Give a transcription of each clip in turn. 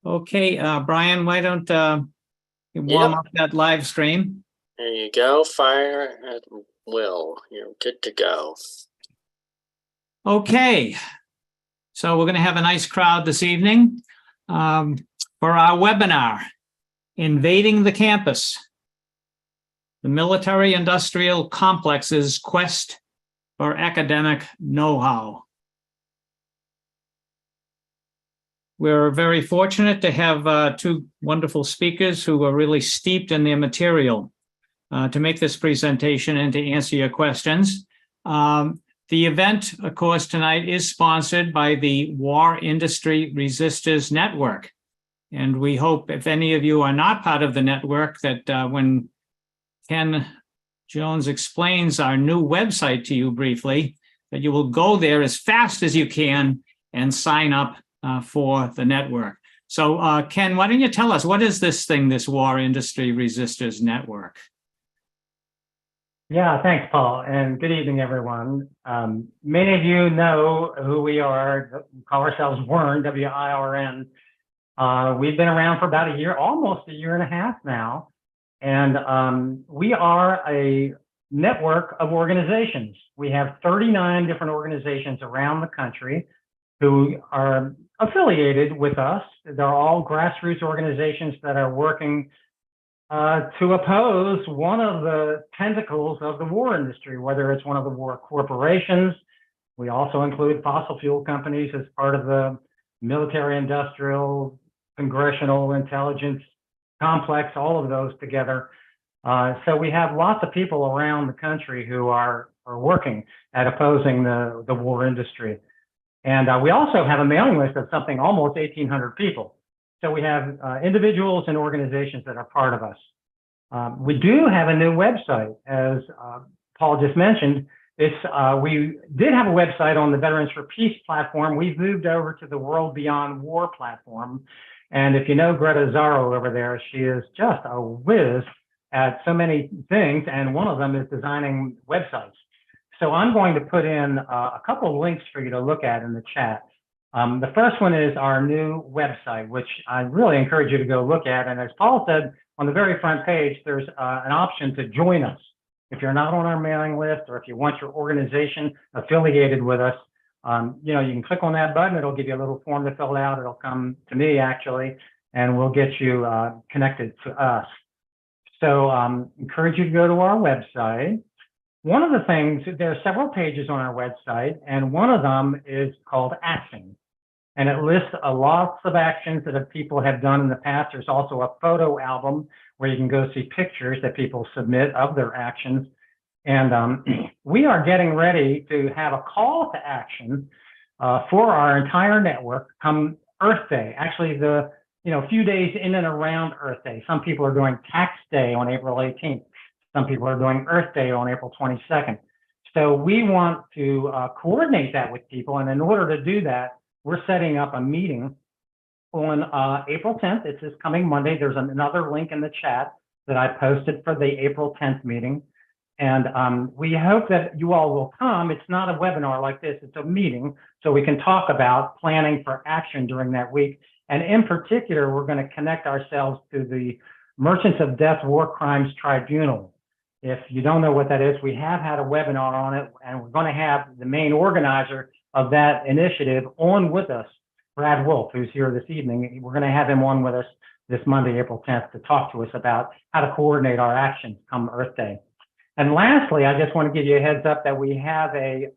Okay, Brian, why don't you warm up that live stream? There you go. Fire at will. You're good to go. Okay, so we're going to have a nice crowd this evening for our webinar, Invading the Campus, the Military-Industrial Complex's Quest for Academic Know-How. We're very fortunate to have two wonderful speakers who are really steeped in their material to make this presentation and to answer your questions. The event, of course, tonight is sponsored by the War Industry Resistors Network. And we hope if any of you are not part of the network that when Ken Jones explains our new website to you briefly, that you will go there as fast as you can and sign up for the network. So Ken, why don't you tell us, what is this thing, this War Industry Resistors Network? Yeah, thanks, Paul, and good evening, everyone. Many of you know who we are. We call ourselves WIRN, W-I-R-N. We've been around for about a year, almost a year and a half now, and we are a network of organizations. We have 39 different organizations around the country who are affiliated with us. They're all grassroots organizations that are working to oppose one of the tentacles of the war industry, whether it's one of the war corporations. We also include fossil fuel companies as part of the military, industrial, congressional intelligence complex, all of those together. So we have lots of people around the country who are working at opposing the war industry. And we also have a mailing list of something almost 1,800 people. So we have individuals and organizations that are part of us. We do have a new website, as Paul just mentioned. We did have a website on the Veterans for Peace platform. We've moved over to the World Beyond War platform. And if you know Greta Zaro over there, she is just a whiz at so many things. And one of them is designing websites. So I'm going to put in a couple of links for you to look at in the chat. The first one is our new website, which I really encourage you to go look at. And as Paul said, on the very front page, there's an option to join us. If you're not on our mailing list, or if you want your organization affiliated with us, you can click on that button. It'll give you a little form to fill out. It'll come to me, actually, and we'll get you connected to us. So encourage you to go to our website. One of the things, there are several pages on our website, and one of them is called Action. And it lists lots of actions that people have done in the past. There's also a photo album where you can go see pictures that people submit of their actions. And we are getting ready to have a call to action for our entire network come Earth Day. Actually, a few days in and around Earth Day. Some people are doing Tax Day on April 18th. Some people are doing Earth Day on April 22nd. So we want to coordinate that with people. And in order to do that, we're setting up a meeting on April 10th. It's this coming Monday. There's another link in the chat that I posted for the April 10th meeting. And we hope that you all will come. It's not a webinar like this. It's a meeting. So we can talk about planning for action during that week. And in particular, we're going to connect ourselves to the Merchants of Death War Crimes Tribunal. If you don't know what that is, we have had a webinar on it, and we're going to have the main organizer of that initiative on with us, Brad Wolf, who's here this evening. We're going to have him on with us this Monday, April 10th, to talk to us about how to coordinate our actions come Earth Day. And lastly, I just want to give you a heads up that we have a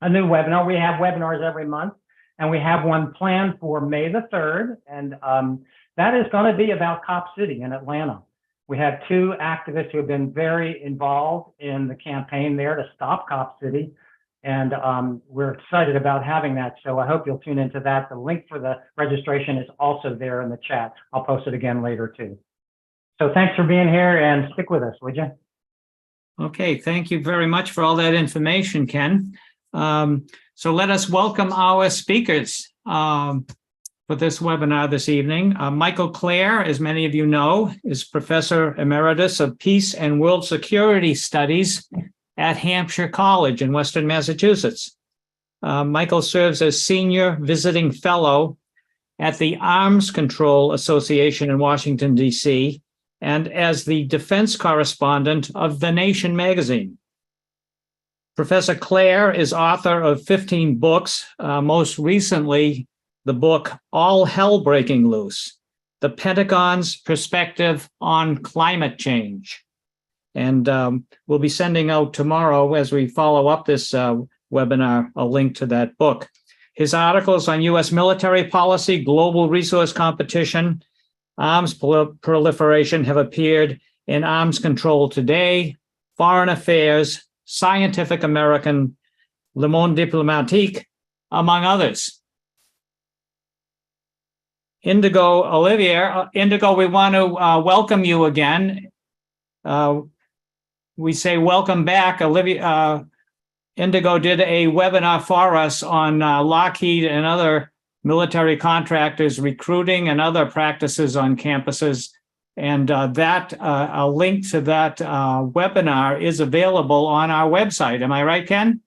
new webinar. We have webinars every month, and we have one planned for May the 3rd, and that is going to be about Cop City in Atlanta. We have two activists who have been very involved in the campaign there to stop Cop City, and we're excited about having that. So I hope you'll tune into that. The link for the registration is also there in the chat. I'll post it again later too. So thanks for being here, and stick with us, would you? Okay, thank you very much for all that information, Ken. So let us welcome our speakers for this webinar this evening. Michael Klare, as many of you know, is Professor Emeritus of Peace and World Security Studies at Hampshire College in Western Massachusetts. Michael serves as Senior Visiting Fellow at the Arms Control Association in Washington, D.C., and as the defense correspondent of The Nation magazine. Professor Klare is author of 15 books, most recently the book All Hell Breaking Loose, The Pentagon's Perspective on Climate Change. And we'll be sending out tomorrow, as we follow up this webinar, a link to that book. His articles on U.S. military policy, global resource competition, arms proliferation have appeared in Arms Control Today, Foreign Affairs, Scientific American, Le Monde Diplomatique, among others. Indigo Olivier, Indigo, we want to welcome you again. We say welcome back. Indigo did a webinar for us on Lockheed and other military contractors recruiting and other practices on campuses. And a link to that webinar is available on our website. Am I right, Ken?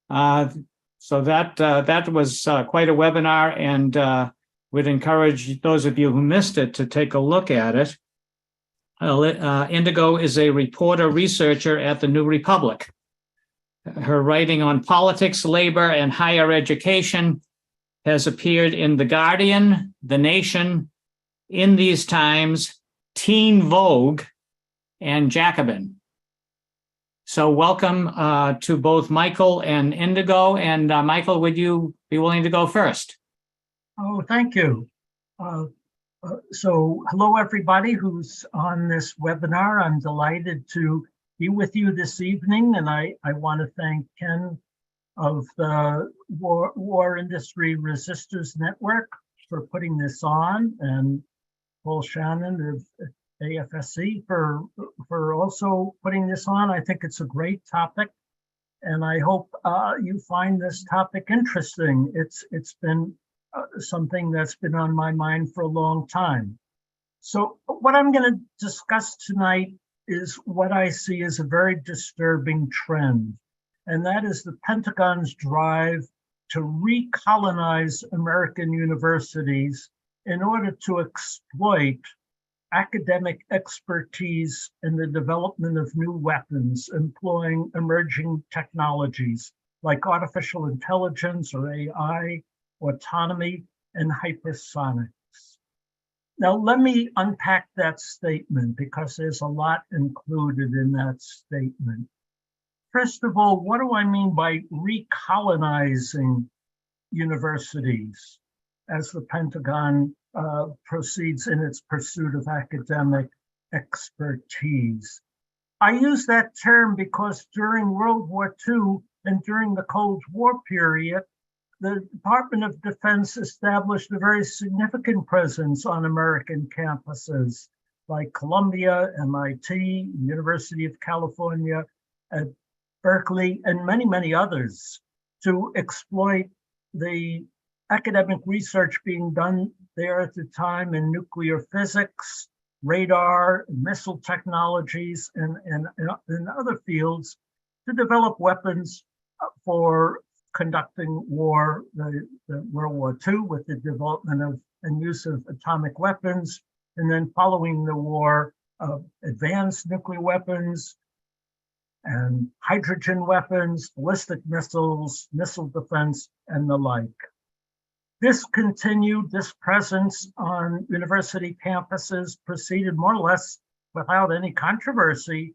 So that was quite a webinar, and would encourage those of you who missed it to take a look at it. Indigo is a reporter researcher at the New Republic. Her writing on politics, labor, and higher education has appeared in The Guardian, The Nation, In These Times, Teen Vogue, and Jacobin. So welcome to both Michael and Indigo. And Michael, would you be willing to go first? Oh, thank you. So hello, everybody who's on this webinar. I'm delighted to be with you this evening, and I want to thank Ken of the War Industry Resistors Network for putting this on, and Paul Shannon of AFSC for also putting this on. I think it's a great topic, and I hope you find this topic interesting. It's been something that's been on my mind for a long time. So what I'm going to discuss tonight is what I see as a very disturbing trend, and that is the Pentagon's drive to recolonize American universities in order to exploit academic expertise in the development of new weapons, employing emerging technologies like artificial intelligence or AI, autonomy, and hypersonics. Now, let me unpack that statement because there's a lot included in that statement. First of all, what do I mean by recolonizing universities as the Pentagon proceeds in its pursuit of academic expertise? I use that term because during World War II and during the Cold War period, the Department of Defense established a very significant presence on American campuses like Columbia, MIT, University of California, at Berkeley, and many, many others to exploit the academic research being done there at the time in nuclear physics, radar, missile technologies, and in other fields to develop weapons for conducting war, the World War II, with the development of and use of atomic weapons, and then following the war, advanced nuclear weapons and hydrogen weapons, ballistic missiles, missile defense, and the like. This continued, this presence on university campuses proceeded more or less without any controversy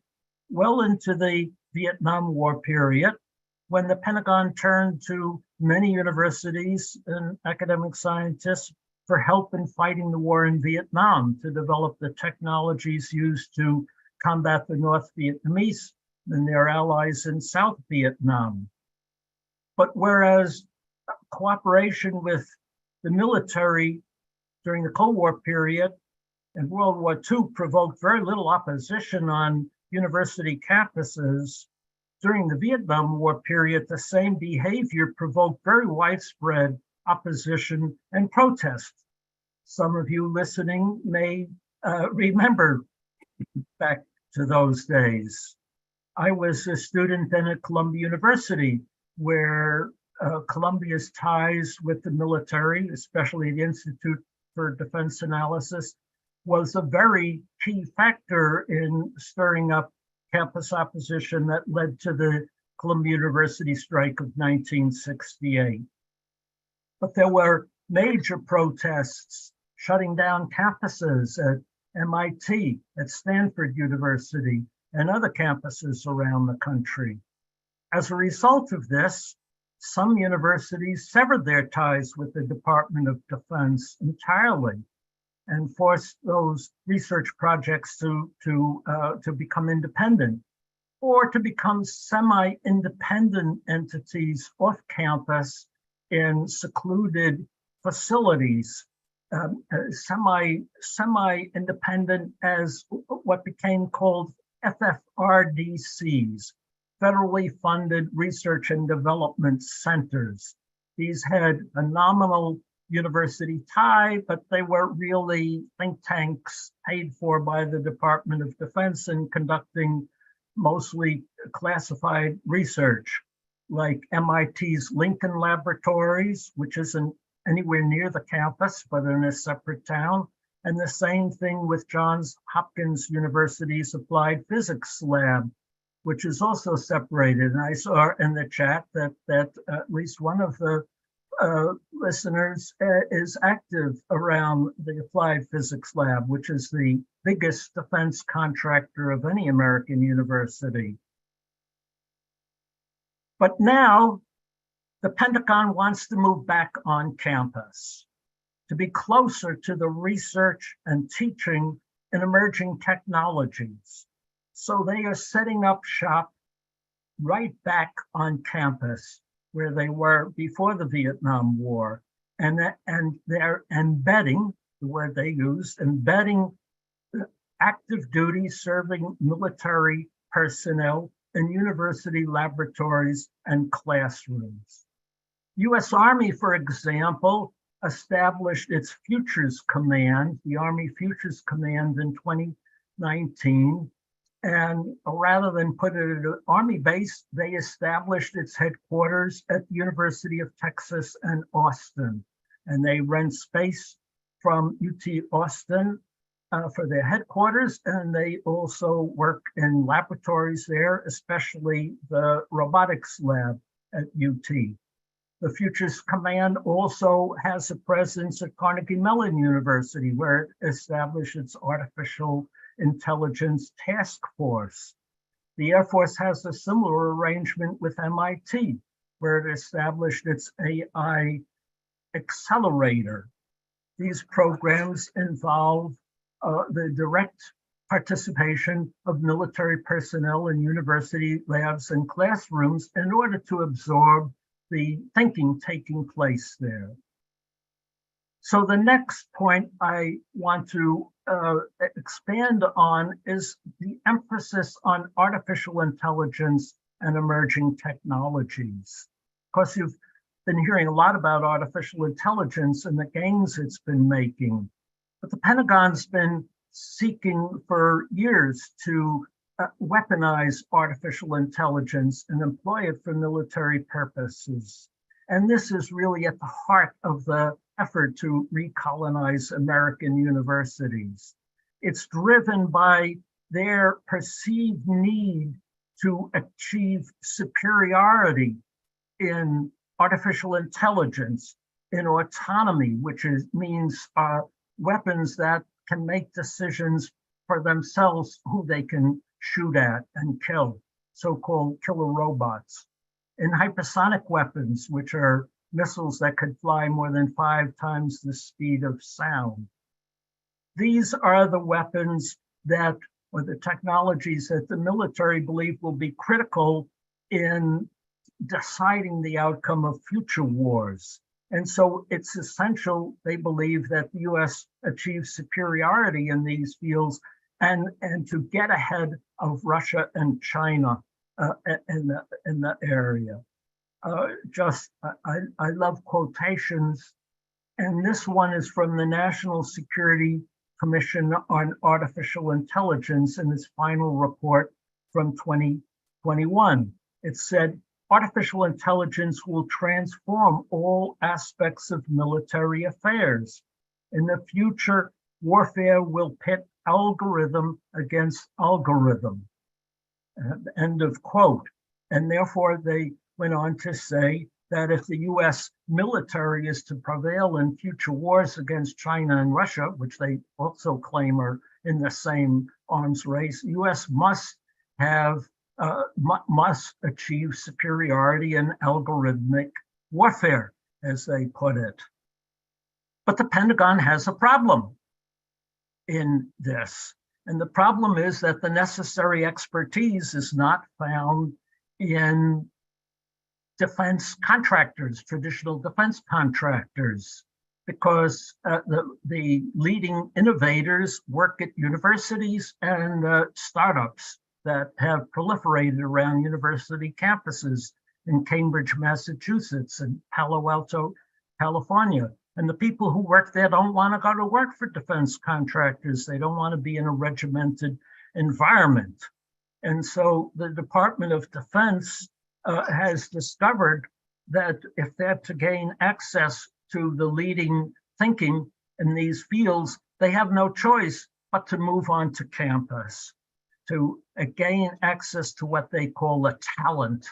well into the Vietnam War period, when the Pentagon turned to many universities and academic scientists for help in fighting the war in Vietnam to develop the technologies used to combat the North Vietnamese and their allies in South Vietnam. But whereas cooperation with the military during the Cold War period and World War II provoked very little opposition on university campuses, during the Vietnam War period, the same behavior provoked very widespread opposition and protest. Some of you listening may remember back to those days. I was a student then at Columbia University, where Columbia's ties with the military, especially the Institute for Defense Analysis, was a very key factor in stirring up campus opposition that led to the Columbia University strike of 1968. But there were major protests shutting down campuses at MIT, at Stanford University, and other campuses around the country. As a result of this, some universities severed their ties with the Department of Defense entirely and forced those research projects to become independent or to become semi-independent entities off campus in secluded facilities, semi-independent as what became called FFRDCs, federally funded research and development centers. These had a nominal university tie, but they were really think tanks paid for by the Department of Defense and conducting mostly classified research, like MIT's Lincoln Laboratories, which isn't anywhere near the campus, but in a separate town. And the same thing with Johns Hopkins University's Applied Physics Lab, which is also separated. And I saw in the chat that at least one of the listeners is active around the Applied Physics Lab, which is the biggest defense contractor of any American university. But now the Pentagon wants to move back on campus to be closer to the research and teaching in emerging technologies. So they are setting up shop right back on campus where they were before the Vietnam War. And they're embedding, the word they use, embedding active duty serving military personnel in university laboratories and classrooms. U.S. Army, for example, established its Futures Command, the Army Futures Command, in 2019. And rather than put it at an Army base, they established its headquarters at the University of Texas and Austin. And they rent space from UT Austin for their headquarters. And they also work in laboratories there, especially the robotics lab at UT. The Futures Command also has a presence at Carnegie Mellon University, where it established its Artificial Intelligence Task Force. The Air Force has a similar arrangement with MIT, where it established its AI accelerator. These programs involve the direct participation of military personnel in university labs and classrooms in order to absorb the thinking taking place there. So the next point I want to expand on is the emphasis on artificial intelligence and emerging technologies. Of course, you've been hearing a lot about artificial intelligence and the gains it's been making, but the Pentagon's been seeking for years to weaponize artificial intelligence and employ it for military purposes. And this is really at the heart of the effort to recolonize American universities. It's driven by their perceived need to achieve superiority in artificial intelligence, in autonomy, which means weapons that can make decisions for themselves who they can shoot at and kill, so-called killer robots. In hypersonic weapons, which are missiles that could fly more than 5 times the speed of sound. These are the weapons that, or the technologies that the military believe will be critical in deciding the outcome of future wars. And so it's essential, they believe, that the US achieves superiority in these fields and to get ahead of Russia and China in the area. I love quotations, and this one is from the National Security Commission on Artificial Intelligence in its final report from 2021. It said, artificial intelligence will transform all aspects of military affairs. In the future, warfare will pit algorithm against algorithm. End of quote. And therefore, they went on to say that if the US military is to prevail in future wars against China and Russia, which they also claim are in the same arms race, US must achieve superiority in algorithmic warfare, as they put it. But the Pentagon has a problem in this. And the problem is that the necessary expertise is not found in defense contractors, traditional defense contractors, because the leading innovators work at universities and startups that have proliferated around university campuses in Cambridge, Massachusetts, and Palo Alto, California. And the people who work there don't want to go to work for defense contractors. They don't want to be in a regimented environment. And so the Department of Defense has discovered that if they're to gain access to the leading thinking in these fields, they have no choice but to move on to campus, to gain access to what they call a talent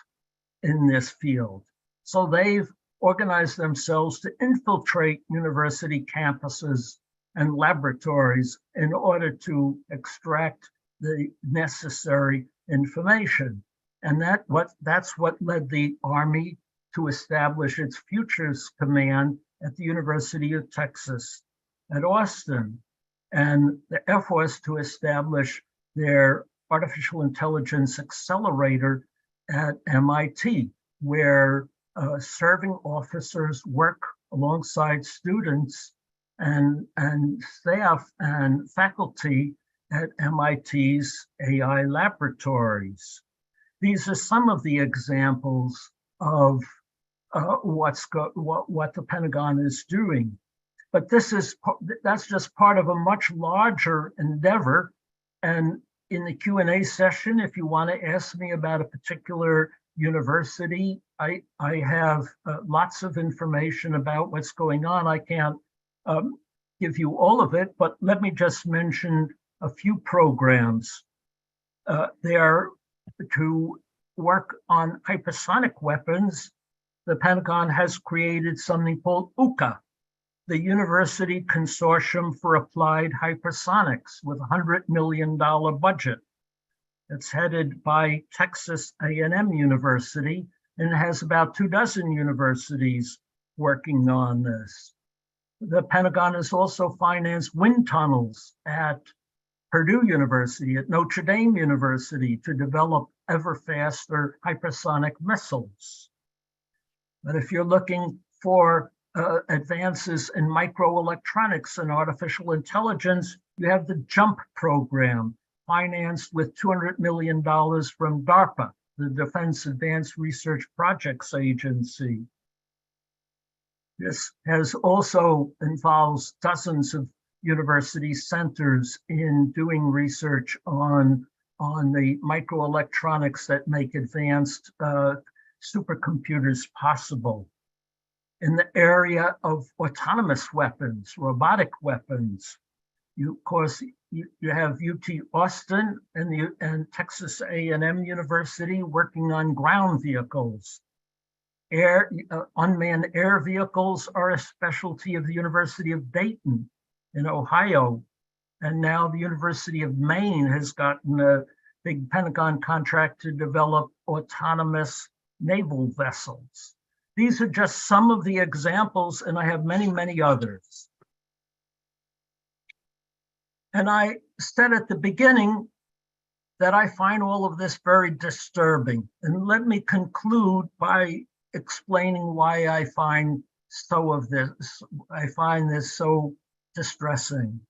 in this field. So they've organized themselves to infiltrate university campuses and laboratories in order to extract the necessary information. And that's what led the Army to establish its Futures Command at the University of Texas at Austin, and the Air Force to establish their Artificial Intelligence Accelerator at MIT, where serving officers work alongside students and staff and faculty at MIT's AI laboratories. These are some of the examples of what the Pentagon is doing. But that's just part of a much larger endeavor. And in the Q&A session, if you want to ask me about a particular university, I have lots of information about what's going on. I can't give you all of it, but let me just mention a few programs. They are to work on hypersonic weapons. The Pentagon has created something called UCA, the University Consortium for Applied Hypersonics, with a $100 million budget. It's headed by Texas A&M University and has about 24 universities working on this. The Pentagon has also financed wind tunnels at Purdue University, at Notre Dame University, to develop ever faster hypersonic missiles. But if you're looking for advances in microelectronics and artificial intelligence, you have the JUMP program, financed with $200 million from DARPA, the Defense Advanced Research Projects Agency. This has also involves dozens of university centers in doing research on the microelectronics that make advanced supercomputers possible. In the area of autonomous weapons, robotic weapons, you have UT Austin and Texas A&M University working on ground vehicles. Unmanned air vehicles are a specialty of the University of Dayton in Ohio. And now the University of Maine has gotten a big Pentagon contract to develop autonomous naval vessels. These are just some of the examples, and I have many, many others. And I said at the beginning that I find all of this very disturbing. And let me conclude by explaining why I find this so distressing.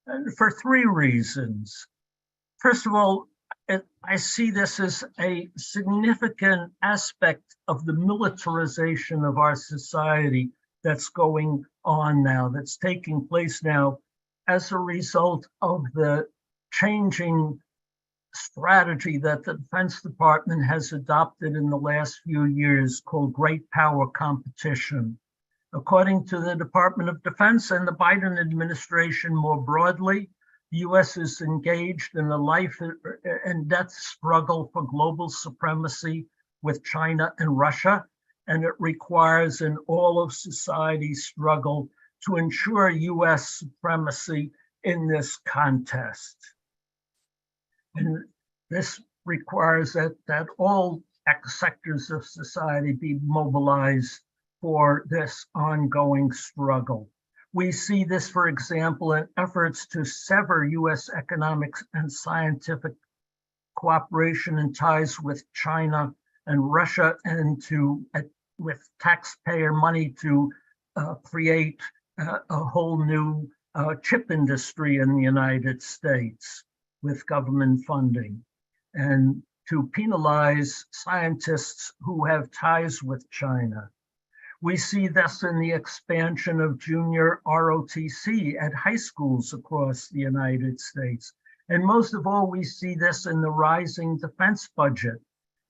And for three reasons. First of all, I see this as a significant aspect of the militarization of our society that's going on now, that's taking place now as a result of the changing strategy that the Defense Department has adopted in the last few years called great power competition. According to the Department of Defense and the Biden administration more broadly, the U.S. is engaged in a life and death struggle for global supremacy with China and Russia, and it requires an all of society struggle to ensure U.S. supremacy in this contest. And this requires that all sectors of society be mobilized for this ongoing struggle. We see this, for example, in efforts to sever U.S. economic and scientific cooperation and ties with China and Russia, and with taxpayer money to create a whole new chip industry in the United States with government funding, and to penalize scientists who have ties with China. We see this in the expansion of junior ROTC at high schools across the United States. And most of all, we see this in the rising defense budget.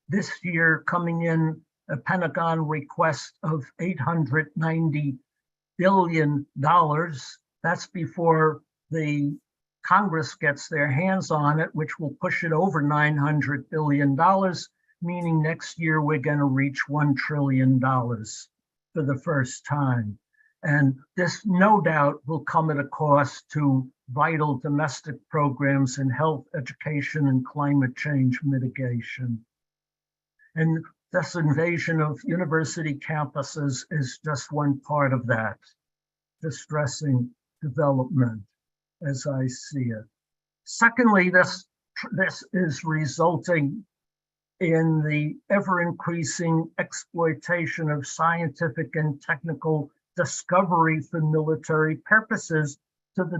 This year coming in a Pentagon request of $890 billion. That's before the Congress gets their hands on it, which will push it over $900 billion, meaning next year we're going to reach $1 trillion for the first time. And this no doubt will come at a cost to vital domestic programs in health, education, and climate change mitigation. And this invasion of university campuses is just one part of that distressing development, as I see it. Secondly, this is resulting in the ever-increasing exploitation of scientific and technical discovery for military purposes to the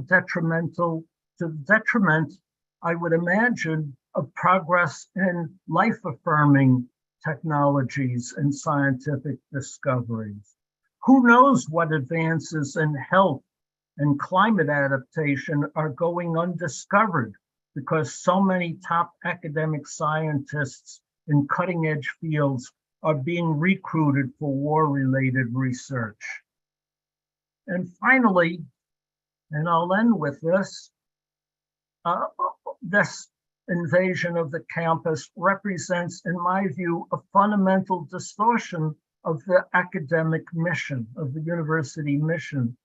detriment, I would imagine, of progress in life-affirming technologies and scientific discoveries. Who knows what advances in health and climate adaptation are going undiscovered because so many top academic scientists in cutting-edge fields are being recruited for war-related research. And finally, and I'll end with this, this invasion of the campus represents, in my view, a fundamental distortion of the academic mission, of the university mission,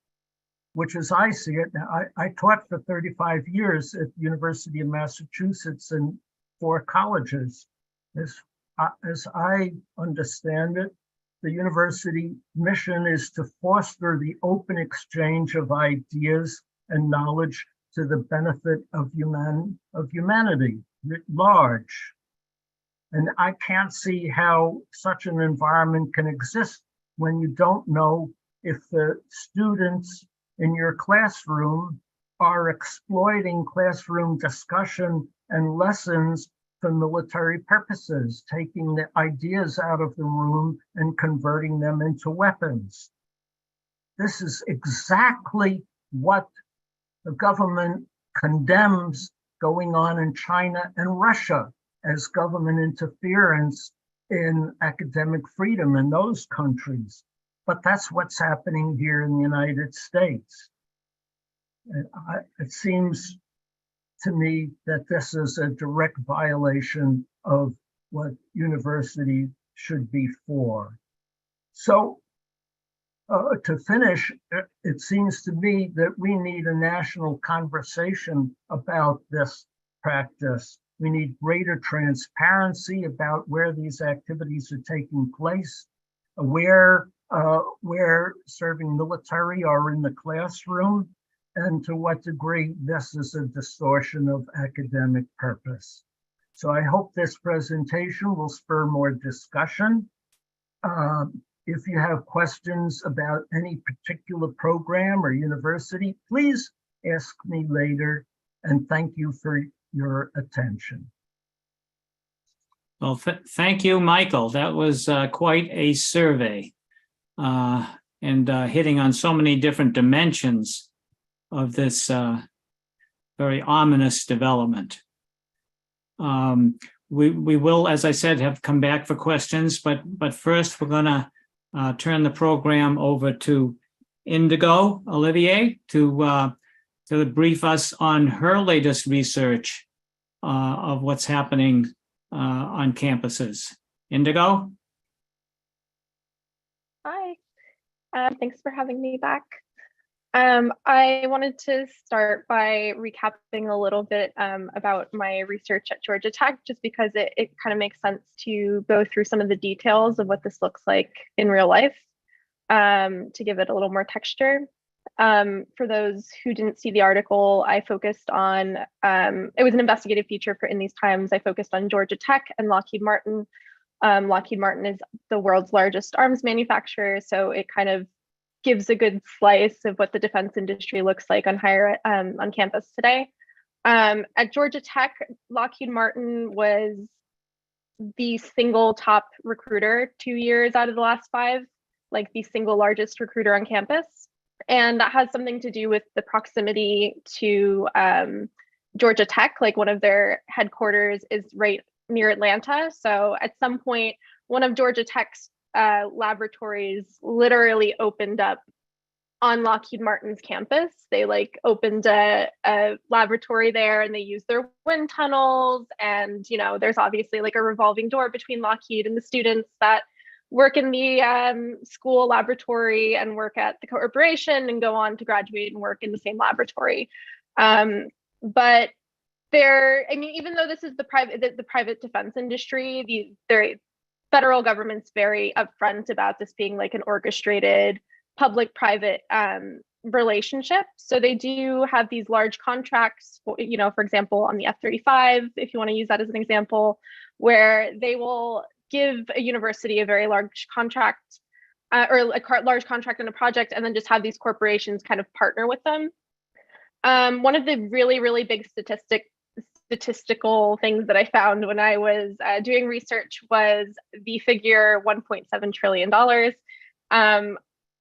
which as I see it, I taught for 35 years at the University of Massachusetts in 4 colleges. As I understand it, the university mission is to foster the open exchange of ideas and knowledge to the benefit of humanity writ large. And I can't see how such an environment can exist when you don't know if the students in your classroom are exploiting classroom discussion and lessons for military purposes, taking the ideas out of the room and converting them into weapons. This is exactly what the government condemns going on in China and Russia as government interference in academic freedom in those countries. But that's what's happening here in the United States. It seems to me that this is a direct violation of what university should be for. So to finish, it seems to me that we need a national conversation about this practice. We need greater transparency about where these activities are taking place, where serving military are in the classroom, and to what degree this is a distortion of academic purpose. So I hope this presentation will spur more discussion. If you have questions about any particular program or university, please ask me later, and thank you for your attention. Well, thank you, Michael. That was quite a survey and hitting on so many different dimensions of this very ominous development. We will, as I said, have come back for questions, but first we're going to turn the program over to Indigo Olivier to brief us on her latest research of what's happening on campuses. Indigo? Hi, thanks for having me back. I wanted to start by recapping a little bit about my research at Georgia Tech, just because it kind of makes sense to go through some of the details of what this looks like in real life, to give it a little more texture. For those who didn't see the article, I focused on, it was an investigative feature for In These Times. I focused on Georgia Tech and Lockheed Martin. Lockheed Martin is the world's largest arms manufacturer, so it kind of gives a good slice of what the defense industry looks like on campus today. At Georgia Tech, Lockheed Martin was the single top recruiter 2 years out of the last 5, like the single largest recruiter on campus. And that has something to do with the proximity to Georgia Tech, like one of their headquarters is right near Atlanta. So at some point, one of Georgia Tech's laboratories literally opened up on Lockheed Martin's campus. They like opened a laboratory there and they used their wind tunnels. And, you know, there's obviously like a revolving door between Lockheed and the students that work in the school laboratory and work at the corporation and go on to graduate and work in the same laboratory. But there, I mean, even though this is the private defense industry, the federal government's very upfront about this being like an orchestrated public-private relationship. So they do have these large contracts, you know, for example, on the F-35, if you want to use that as an example, where they will give a university a very large contract or a large contract on a project, and then just have these corporations kind of partner with them. One of the really, really big statistical things that I found when I was doing research was the figure $1.7 trillion.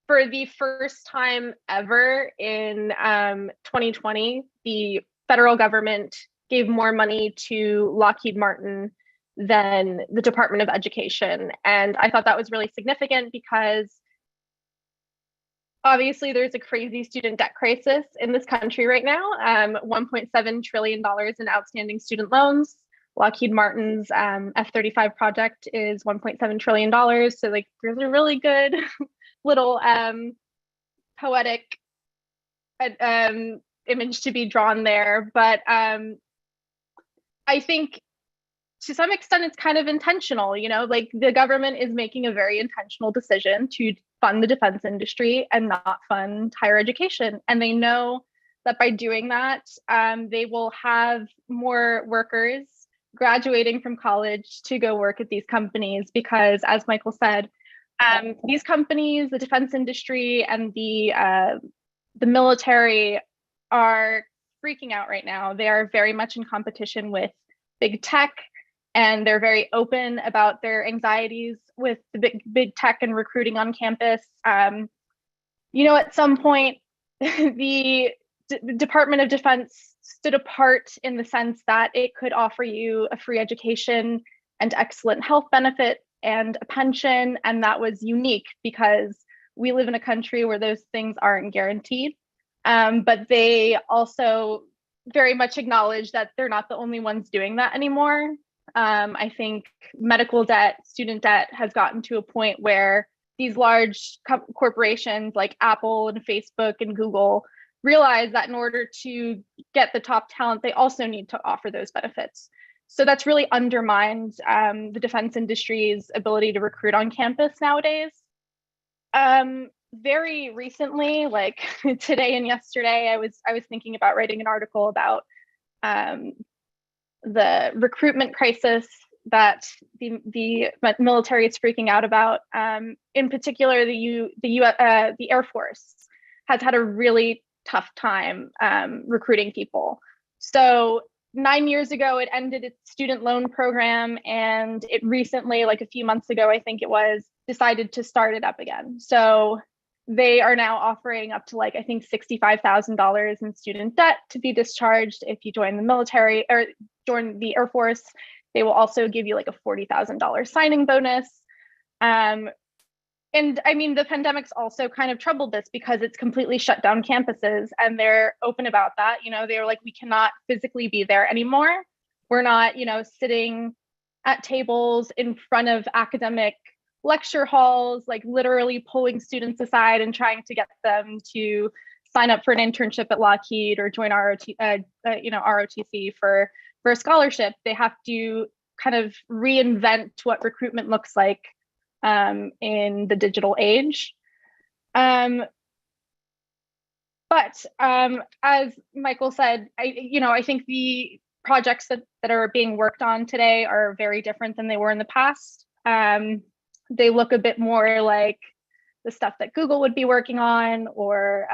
For the first time ever in 2020, the federal government gave more money to Lockheed Martin than the Department of Education. And I thought that was really significant because obviously there's a crazy student debt crisis in this country right now. $1.7 trillion in outstanding student loans. Lockheed Martin's F-35 project is $1.7 trillion. So like there's a really good little poetic image to be drawn there. But I think to some extent it's kind of intentional, you know, like the government is making a very intentional decision to fund the defense industry and not fund higher education. And they know that by doing that, they will have more workers graduating from college to go work at these companies, because as Michael said, these companies, the defense industry and the military are freaking out right now. They are very much in competition with big tech, and they're very open about their anxieties with the big tech and recruiting on campus. You know, at some point, the Department of Defense stood apart in the sense that it could offer you a free education and excellent health benefit and a pension, and that was unique because we live in a country where those things aren't guaranteed. But they also very much acknowledge that they're not the only ones doing that anymore. I think medical debt, student debt has gotten to a point where these large corporations like Apple and Facebook and Google realize that in order to get the top talent, they also need to offer those benefits. So that's really undermined the defense industry's ability to recruit on campus nowadays. Very recently, like today and yesterday, I was thinking about writing an article about the recruitment crisis that the military is freaking out about. In particular, the Air Force has had a really tough time recruiting people. So 9 years ago, it ended its student loan program, and it recently, like a few months ago, I think it was, decided to start it up again. So they are now offering up to like, I think $65,000 in student debt to be discharged if you join the military or join the Air Force. They will also give you like a $40,000 signing bonus. And I mean, the pandemic's also kind of troubled this because it's completely shut down campuses, and they're open about that. You know, they're like, we cannot physically be there anymore. We're not, you know, sitting at tables in front of academic lecture halls, like literally pulling students aside and trying to get them to sign up for an internship at Lockheed or join ROTC for a scholarship. They have to kind of reinvent what recruitment looks like in the digital age. But as Michael said, I think the projects that are being worked on today are very different than they were in the past. They look a bit more like the stuff that Google would be working on, or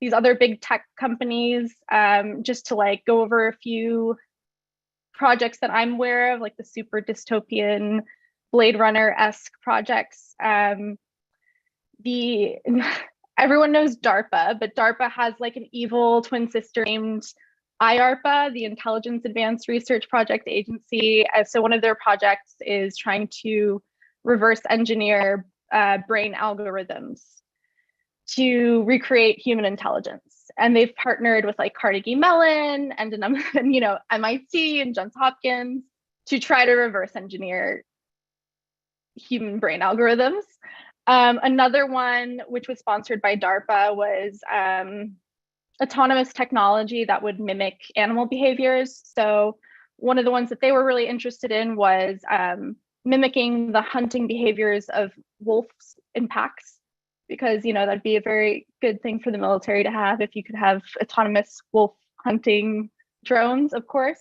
these other big tech companies. Just to like go over a few projects that I'm aware of, like the super dystopian Blade Runner-esque projects. Everyone knows DARPA, but DARPA has like an evil twin sister named IARPA, the Intelligence Advanced Research Project Agency. So one of their projects is trying to reverse engineer brain algorithms to recreate human intelligence. And they've partnered with like Carnegie Mellon and MIT and Johns Hopkins to try to reverse engineer human brain algorithms. Another one, which was sponsored by DARPA, was autonomous technology that would mimic animal behaviors. So one of the ones that they were really interested in was mimicking the hunting behaviors of wolves in packs, because that'd be a very good thing for the military to have if you could have autonomous wolf hunting drones, of course.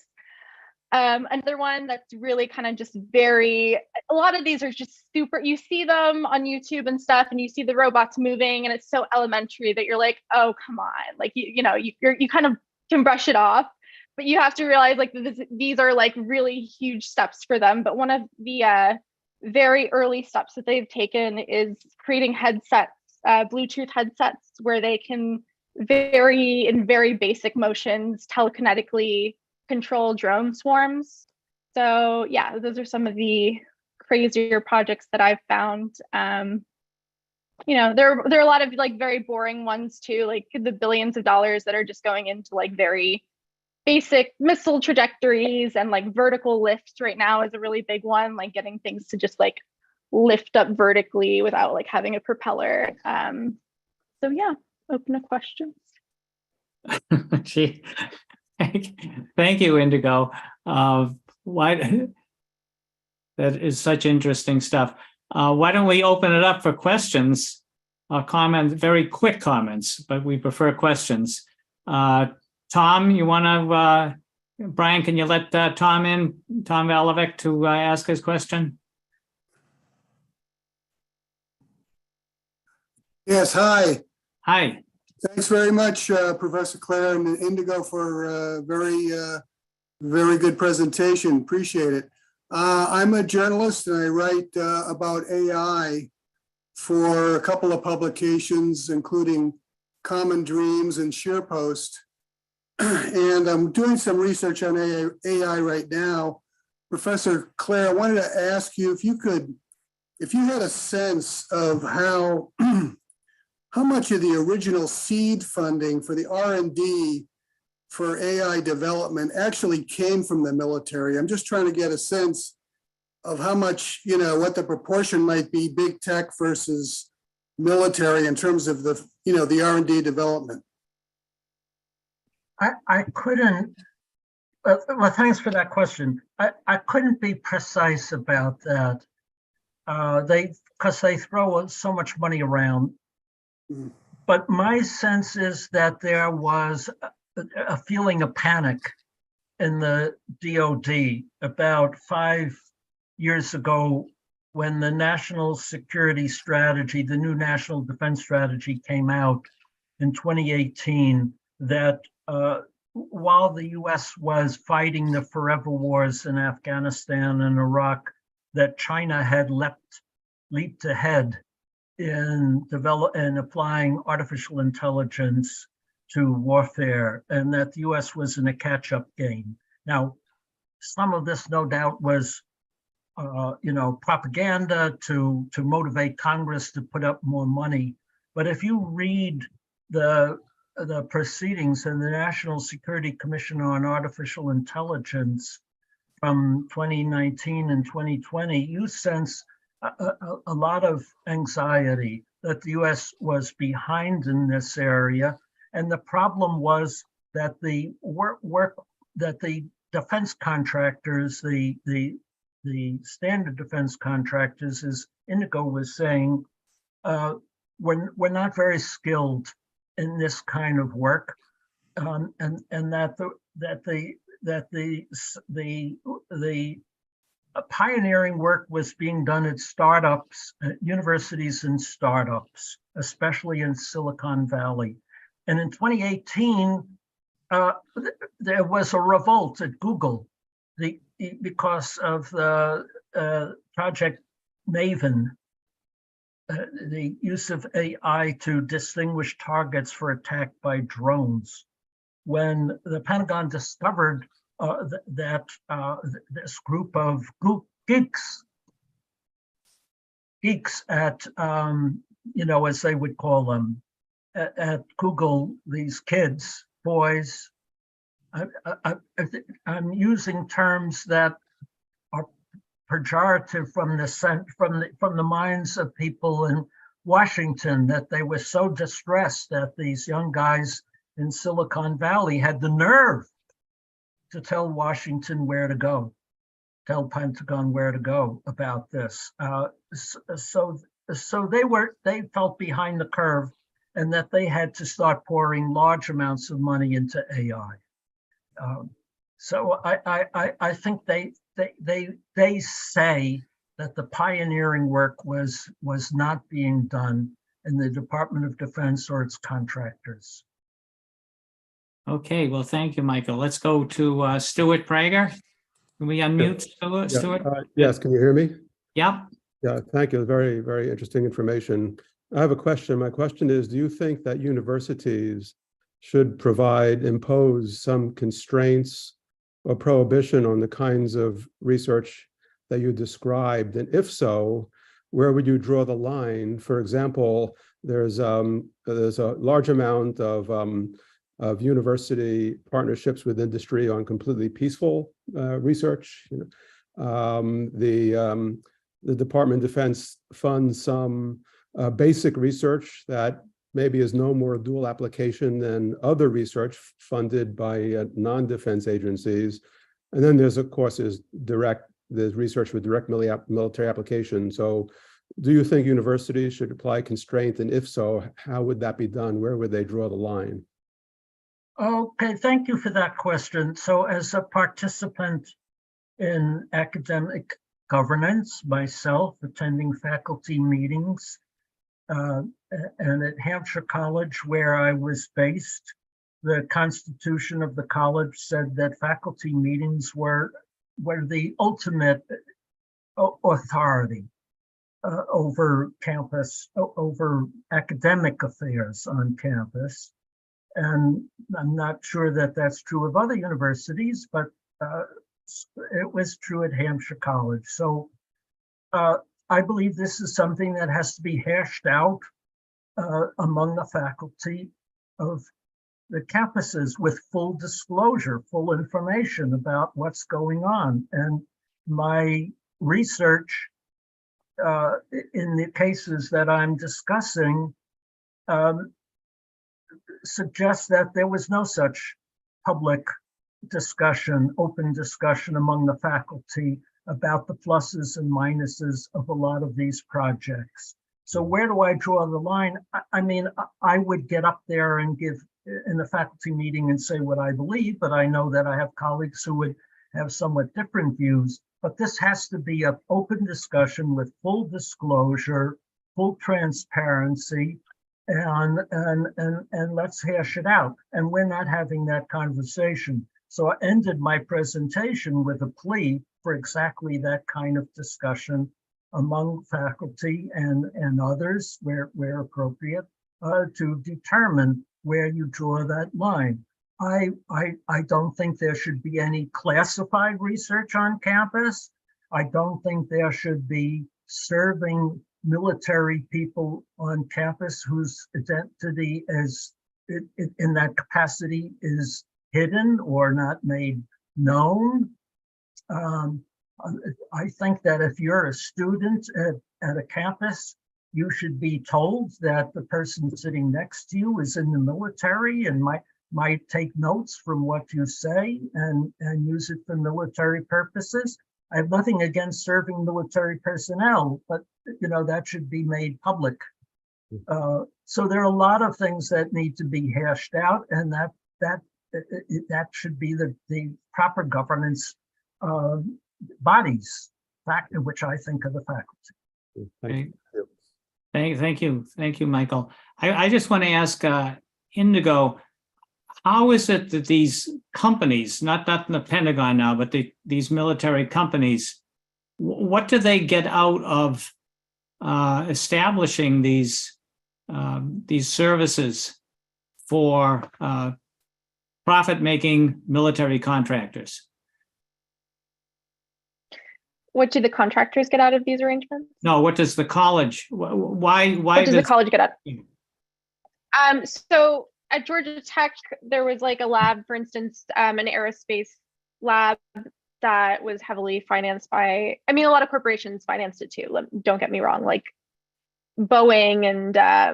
Another one that's really kind of just a lot of these are just super, you see them on YouTube and stuff, and you see the robots moving, and it's so elementary that you're like, oh, come on. Like, you kind of can brush it off, but you have to realize like these are like really huge steps for them. But one of the very early steps that they've taken is creating headsets, Bluetooth headsets, where they can in very basic motions telekinetically control drone swarms. So yeah, those are some of the crazier projects that I've found. There are a lot of like very boring ones too, like the billions of dollars that are just going into like very basic missile trajectories, and like vertical lifts right now is a really big one, like getting things to just like lift up vertically without like having a propeller. So yeah, open to questions. Thank you, Indigo. That is such interesting stuff. Why don't we open it up for questions, comments, very quick comments, but we prefer questions. Tom, you want to, Brian, can you let Tom Valovec to ask his question? Yes, hi. Hi. Thanks very much, Professor Klare and Indigo, for a very good presentation. Appreciate it. I'm a journalist, and I write about AI for a couple of publications, including Common Dreams and SharePost. And I'm doing some research on AI right now. Professor Klare, I wanted to ask you if you had a sense of how much of the original seed funding for the R&D for AI development actually came from the military. I'm just trying to get a sense of how much, what the proportion might be, big tech versus military, in terms of the R&D development. I couldn't, well, thanks for that question. I couldn't be precise about that. Because they throw so much money around. But my sense is that there was a feeling of panic in the DoD about 5 years ago, when the national security strategy, the new national defense strategy, came out in 2018, that while the US was fighting the forever wars in Afghanistan and Iraq, that China had leaped ahead in applying artificial intelligence to warfare, and that the US was in a catch-up game. Now, some of this no doubt was propaganda to motivate Congress to put up more money. But if you read the proceedings in the National Security Commission on Artificial Intelligence from 2019 and 2020, you sense a lot of anxiety that the US was behind in this area. And the problem was that the that the defense contractors, the standard defense contractors, as Indigo was saying, we're not very skilled in this kind of work, and that the pioneering work was being done at startups, universities and startups, especially in Silicon Valley. And in 2018, there was a revolt at Google because of the Project Maven, the use of AI to distinguish targets for attack by drones. When the Pentagon discovered that this group of geeks at, as they would call them, at Google, these kids, boys, I'm using terms that are pejorative from the minds of people in Washington, that they were so distressed that these young guys in Silicon Valley had the nerve to tell Washington where to go, tell Pentagon where to go about this. So they felt behind the curve, and that they had to start pouring large amounts of money into AI. So I think they say that the pioneering work was not being done in the Department of Defense or its contractors. Okay, well, thank you, Michael. Let's go to Stuart Prager. Can we unmute Stuart? Yes, can you hear me? Yep. Yeah, thank you. Very, very interesting information. I have a question. My question is, do you think that universities should impose some constraints or prohibition on the kinds of research that you described? And if so, where would you draw the line? For example, there's a large amount of university partnerships with industry on completely peaceful research. The Department of Defense funds some basic research that maybe is no more dual application than other research funded by non-defense agencies. And then there's, of course, there's research with direct military application. So do you think universities should apply constraint? And if so, how would that be done? Where would they draw the line? Okay, thank you for that question. So as a participant in academic governance, myself attending faculty meetings, and at Hampshire College, where I was based, the constitution of the college said that faculty meetings were the ultimate authority over campus, over academic affairs on campus. And I'm not sure that that's true of other universities, but it was true at Hampshire College. So I believe this is something that has to be hashed out among the faculty of the campuses with full disclosure, full information about what's going on. And my research in the cases that I'm discussing suggests that there was no such public discussion, open discussion among the faculty about the pluses and minuses of a lot of these projects. So where do I draw the line? I mean, I would get up there and give in the faculty meeting and say what I believe, but I know that I have colleagues who would have somewhat different views. But this has to be an open discussion with full disclosure, full transparency, and let's hash it out. And we're not having that conversation. So I ended my presentation with a plea for exactly that kind of discussion among faculty and others where appropriate to determine where you draw that line. I don't think there should be any classified research on campus. I don't think there should be serving military people on campus whose identity is in that capacity is hidden or not made known. I think that if you're a student at a campus, you should be told that the person sitting next to you is in the military and might take notes from what you say and use it for military purposes. I have nothing against serving military personnel, but that should be made public. So there are a lot of things that need to be hashed out, and that should be the proper governance bodies, which I think are the faculty. Thank you. Thank you, Michael. I just want to ask Indigo, how is it that these companies, not in the Pentagon now, but these military companies, what do they get out of establishing these services for profit-making military contractors? What do the contractors get out of these arrangements? No, what does the college? Why What does the college get out? So at Georgia Tech, there was like a lab, for instance, an aerospace lab that was heavily financed by, a lot of corporations financed it too. Don't get me wrong, like Boeing and I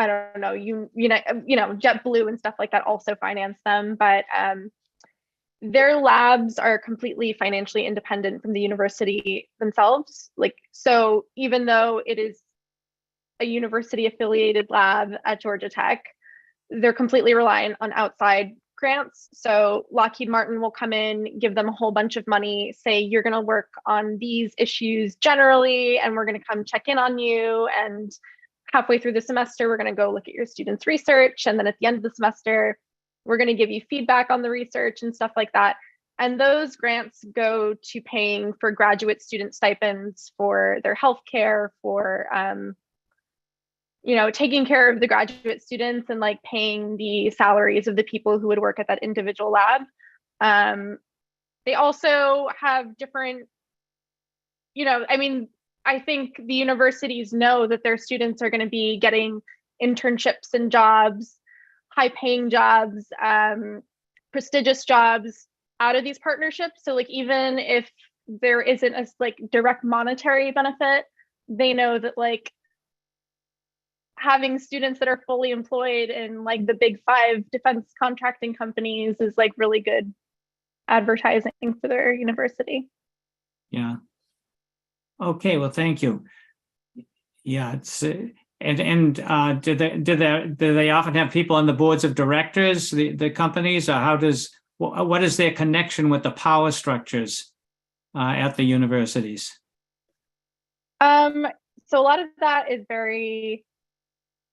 don't know, JetBlue and stuff like that also financed them, but their labs are completely financially independent from the university themselves. So even though it is a university affiliated lab at Georgia Tech, they're completely reliant on outside grants. So Lockheed Martin will come in, give them a whole bunch of money, say, you're going to work on these issues generally, and we're going to come check in on you. And halfway through the semester, we're going to go look at your students' research. And then at the end of the semester, we're going to give you feedback on the research and stuff like that. And those grants go to paying for graduate student stipends, for their healthcare, for taking care of the graduate students and like paying the salaries of the people who would work at that individual lab. They also have different, I think the universities know that their students are going to be getting internships and jobs, high paying jobs, prestigious jobs out of these partnerships. So like, even if there isn't a direct monetary benefit, they know that like having students that are fully employed in like the big 5 defense contracting companies is like really good advertising for their university. Yeah. Okay. Well, thank you. Yeah. It's and do they often have people on the boards of directors, the companies, or what is their connection with the power structures at the universities? So a lot of that is very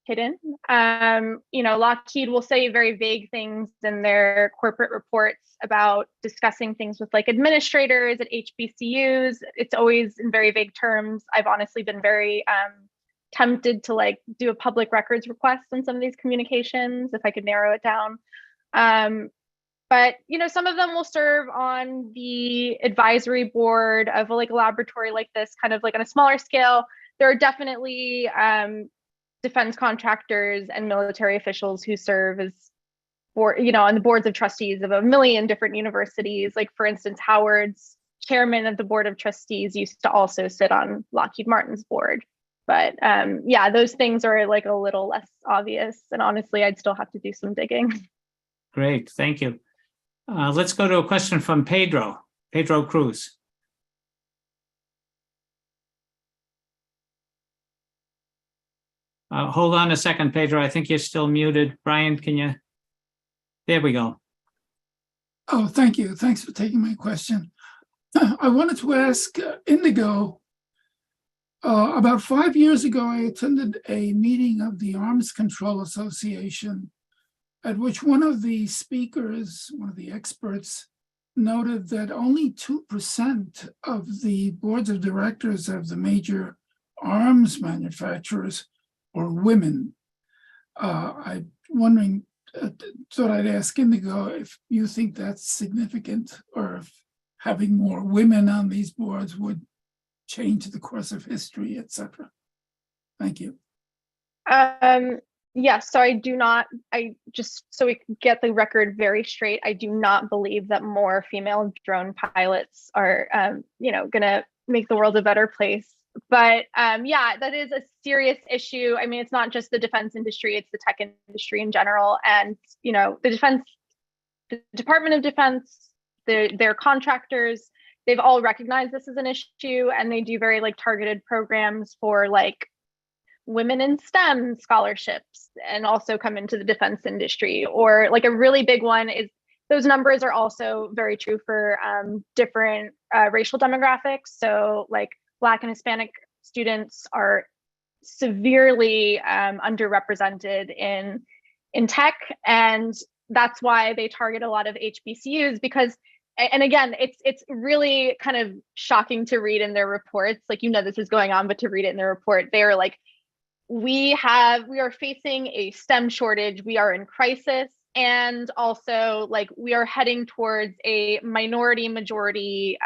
hidden. Lockheed will say very vague things in their corporate reports about discussing things with like administrators at HBCUs. It's always in very vague terms. I've honestly been very tempted to like do a public records request on some of these communications if I could narrow it down. But some of them will serve on the advisory board of like a laboratory like this, kind of like on a smaller scale. There are definitely defense contractors and military officials who serve as on the boards of trustees of a million different universities. Like for instance, Howard's chairman of the board of trustees used to also sit on Lockheed Martin's board. But those things are like a little less obvious. And honestly, I'd still have to do some digging. Great, thank you. Let's go to a question from Pedro Cruz. Hold on a second, Pedro. I think you're still muted. Brian, can you? There we go. Oh, thank you. Thanks for taking my question. I wanted to ask Indigo, about 5 years ago, I attended a meeting of the Arms Control Association, at which one of the speakers, one of the experts, noted that only 2% of the boards of directors of the major arms manufacturers are women. I'm wondering, thought I'd ask Indigo if you think that's significant, or if having more women on these boards would change the course of history, etc. Thank you. Yes, so I just so we can get the record very straight, I do not believe that more female drone pilots are, gonna make the world a better place. But yeah, that is a serious issue. I mean, it's not just the defense industry, it's the tech industry in general. And, the Department of Defense, their contractors, they've all recognized this as an issue, and they do very targeted programs for women in STEM scholarships, and also come into the defense industry. Or a really big one is, those numbers are also very true for different racial demographics. So Black and Hispanic students are severely underrepresented in tech, and that's why they target a lot of HBCUs. Because, and again, it's really kind of shocking to read in their reports, this is going on, but to read it in their report, they are we are facing a STEM shortage, we are in crisis, and also we are heading towards a minority majority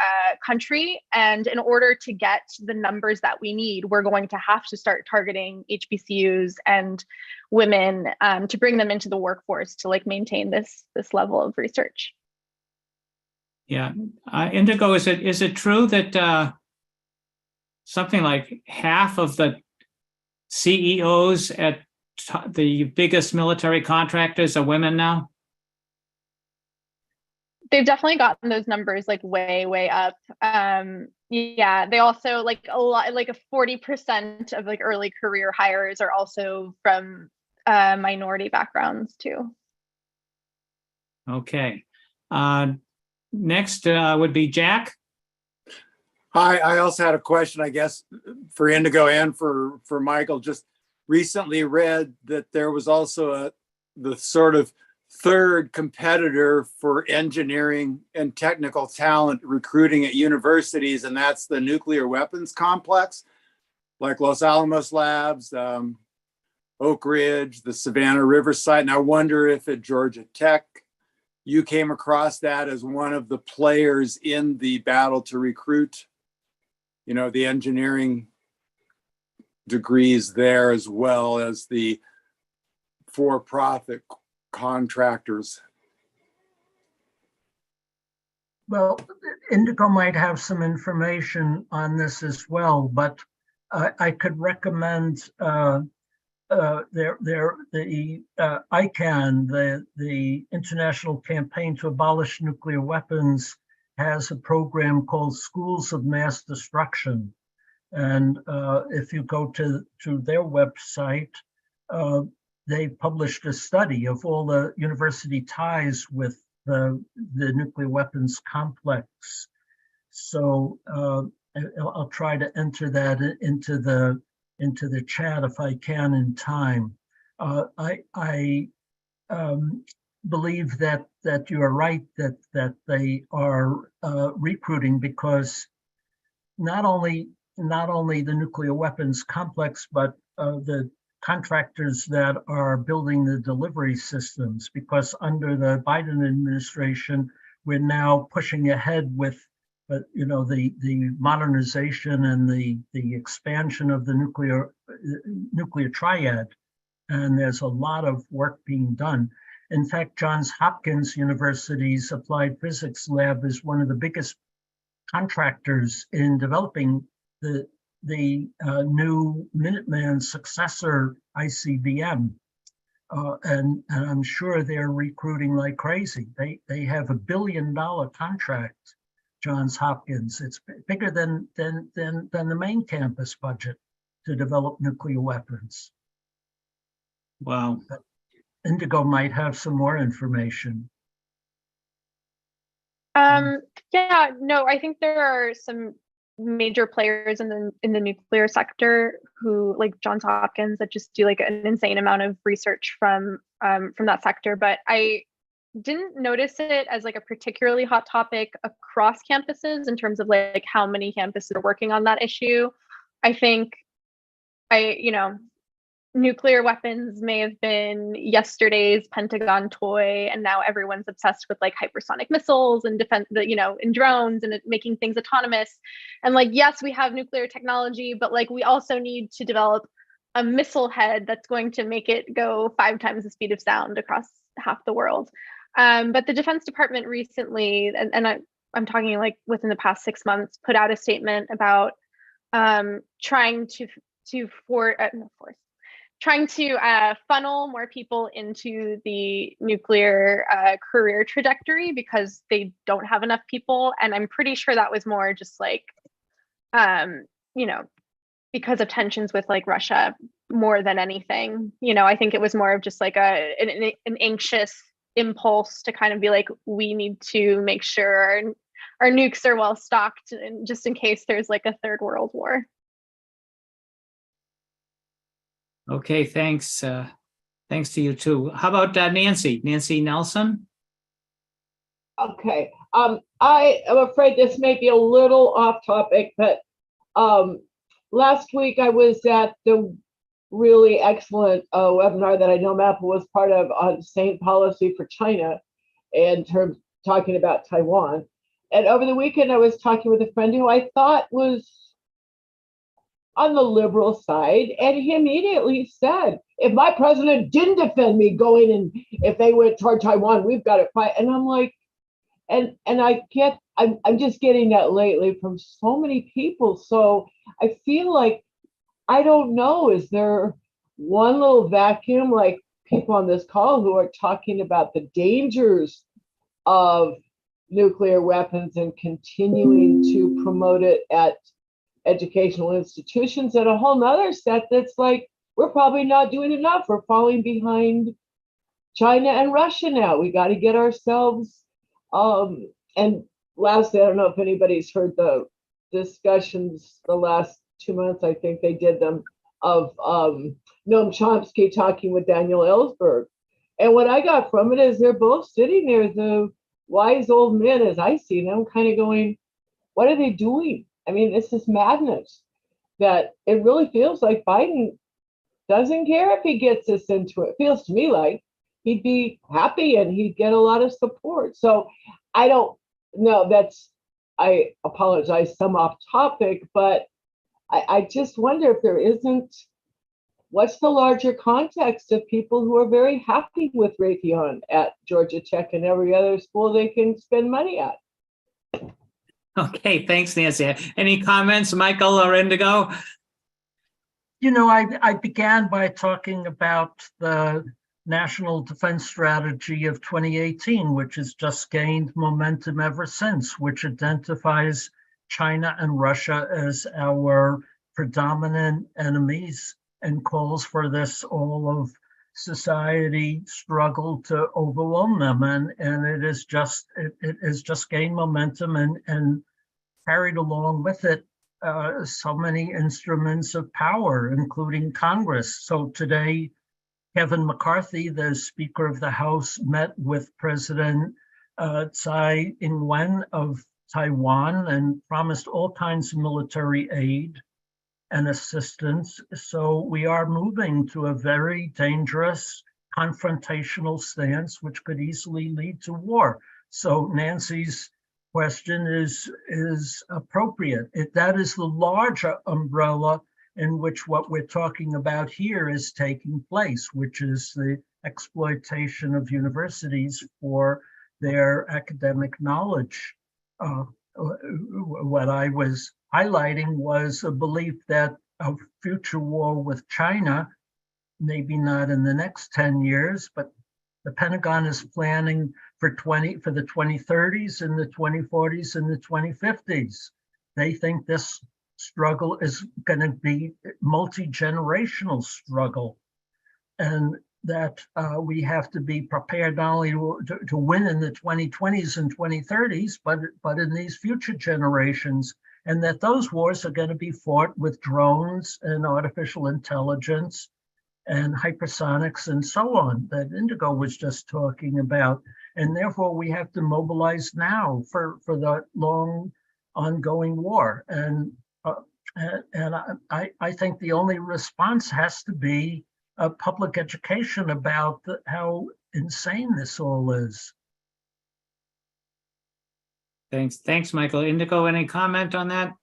country, and in order to get the numbers that we need, we're going to have to start targeting HBCUs and women to bring them into the workforce to maintain this level of research. Yeah, Indigo, is it true that something like half of the CEOs at the biggest military contractors are women now? They've definitely gotten those numbers way up. Yeah, they also a lot, 40% of early career hires are also from minority backgrounds too. Okay. Next would be Jack. Hi, I also had a question, I guess, for Indigo and for Michael. Just recently read that there was also the sort of third competitor for engineering and technical talent recruiting at universities, and that's the nuclear weapons complex, like Los Alamos Labs, Oak Ridge, the Savannah River site. And I wonder if at Georgia Tech, you came across that as one of the players in the battle to recruit, the engineering degrees there, as well as the for-profit contractors. Well, Indigo might have some information on this as well, but I could recommend the ICANN, the International Campaign to Abolish Nuclear Weapons, has a program called Schools of Mass Destruction. And if you go to their website, they published a study of all the university ties with the nuclear weapons complex. So I'll try to enter that into the chat if I can in time. I believe that you are right that they are recruiting, because not only the nuclear weapons complex, but the contractors that are building the delivery systems, because under the Biden administration, we're now pushing ahead with the modernization and the expansion of the nuclear triad, and there's a lot of work being done. In fact, Johns Hopkins University's Applied Physics Lab is one of the biggest contractors in developing the new Minuteman successor ICBM, and I'm sure they're recruiting like crazy. They have $1 billion contract, Johns Hopkins. It's bigger than the main campus budget to develop nuclear weapons. Wow. But Indigo might have some more information. Yeah, no, I think there are some major players in the nuclear sector who, like Johns Hopkins, that just do an insane amount of research from that sector. But I didn't notice it as like a particularly hot topic across campuses in terms of like how many campuses are working on that issue. I think nuclear weapons may have been yesterday's Pentagon toy, and now everyone's obsessed with like hypersonic missiles and defense, and drones and making things autonomous. And like, yes, we have nuclear technology, but like we also need to develop a missile head that's going to make it go 5 times the speed of sound across half the world. But the Defense Department recently, and I'm talking like within the past 6 months, put out a statement about trying to funnel more into the nuclear career trajectory because they don't have enough people. And I'm pretty sure that was more just like, because of tensions with like Russia more than anything. I think it was more of just like an anxious impulse to kind of be like, we need to make sure our nukes are well stocked, and just in case there's like a third world war. Okay, thanks. Thanks to you too. How about Nancy Nelson? Okay. I am afraid this may be a little off topic, but last week I was at the really excellent webinar that I know Apple was part of on sane policy for China in terms talking about Taiwan. And over the weekend, I was talking with a friend who I thought was on the liberal side, and he immediately said, if my president didn't defend me going and if they went toward Taiwan, we've got to fight. And I'm like, and I'm just getting that lately from so many people. So I feel like, I don't know, is there one little vacuum, like people on this call who are talking about the dangers of nuclear weapons and continuing to promote it at educational institutions, and a whole nother set that's like, we're probably not doing enough. We're falling behind China and Russia now. We got to get ourselves, and lastly, I don't know if anybody's heard the discussions the last 2 months, I think they did them, of Noam Chomsky talking with Daniel Ellsberg. And what I got from it is they're both sitting there, the wise old men, as I see them, kind of going, what are they doing? I mean, this is madness, that it really feels like Biden doesn't care if he gets us into it. It feels to me like he'd be happy and he'd get a lot of support. So I don't know, I apologize, some off topic, but I just wonder if there isn't, what's the larger context of people who are very happy with Raytheon at Georgia Tech and every other school they can spend money at? Okay, thanks, Nancy. Any comments, Michael or Indigo? I began by talking about the National Defense Strategy of 2018, which has just gained momentum ever since, which identifies China and Russia as our predominant enemies and calls for this all of society struggle to overwhelm them. And it has just gained momentum and carried along with it so many instruments of power, including Congress. So today, Kevin McCarthy, the Speaker of the House, met with President Tsai Ing-wen of Taiwan and promised all kinds of military aid and assistance. So we are moving to a very dangerous confrontational stance, which could easily lead to war. So Nancy's question is appropriate. That is the larger umbrella in which what we're talking about here is taking place, which is the exploitation of universities for their academic knowledge. What I was highlighting was a belief that a future war with China, maybe not in the next 10 years, but the Pentagon is planning for the 2030s and the 2040s and the 2050s. They think this struggle is going to be multi-generational struggle, and that we have to be prepared not only to win in the 2020s and 2030s, but in these future generations, and that those wars are going to be fought with drones and artificial intelligence and hypersonics and so on that Indigo was just talking about. and therefore we have to mobilize now for the long ongoing war. And I think the only response has to be a public education about how insane this all is. Thanks, Michael. Indigo, any comment on that?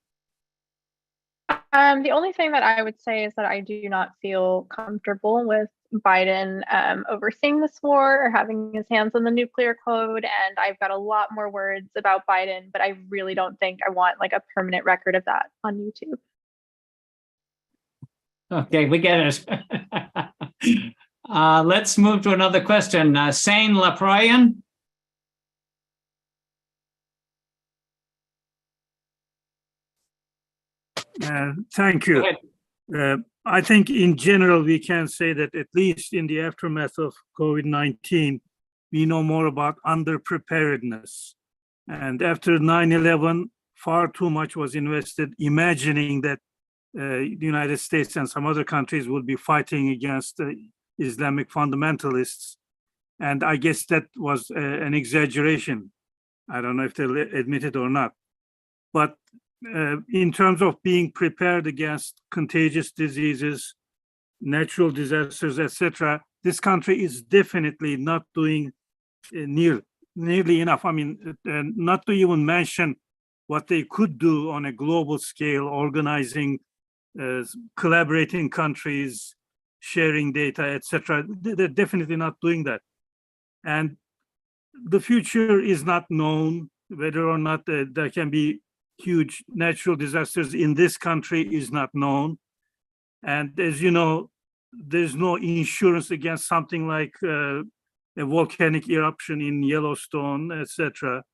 The only thing that I would say is that I do not feel comfortable with Biden overseeing this war or having his hands on the nuclear code. And I've got a lot more words about Biden, but I really don't think I want like a permanent record of that on YouTube. Okay, we get it. Let's move to another question. Sane Laproyan. Thank you. I think in general, we can say that at least in the aftermath of COVID-19, we know more about underpreparedness. And after 9/11, far too much was invested imagining that the United States and some other countries would be fighting against Islamic fundamentalists. And I guess that was an exaggeration. I don't know if they'll admit it or not. But in terms of being prepared against contagious diseases, natural disasters, etc., this country is definitely not doing nearly enough. I mean, not to even mention what they could do on a global scale, organizing, collaborating countries, sharing data, etc. They're definitely not doing that. And the future is not known. Whether or not there can be huge natural disasters in this country is not known. And as you know, there's no insurance against something like a volcanic eruption in Yellowstone, etc.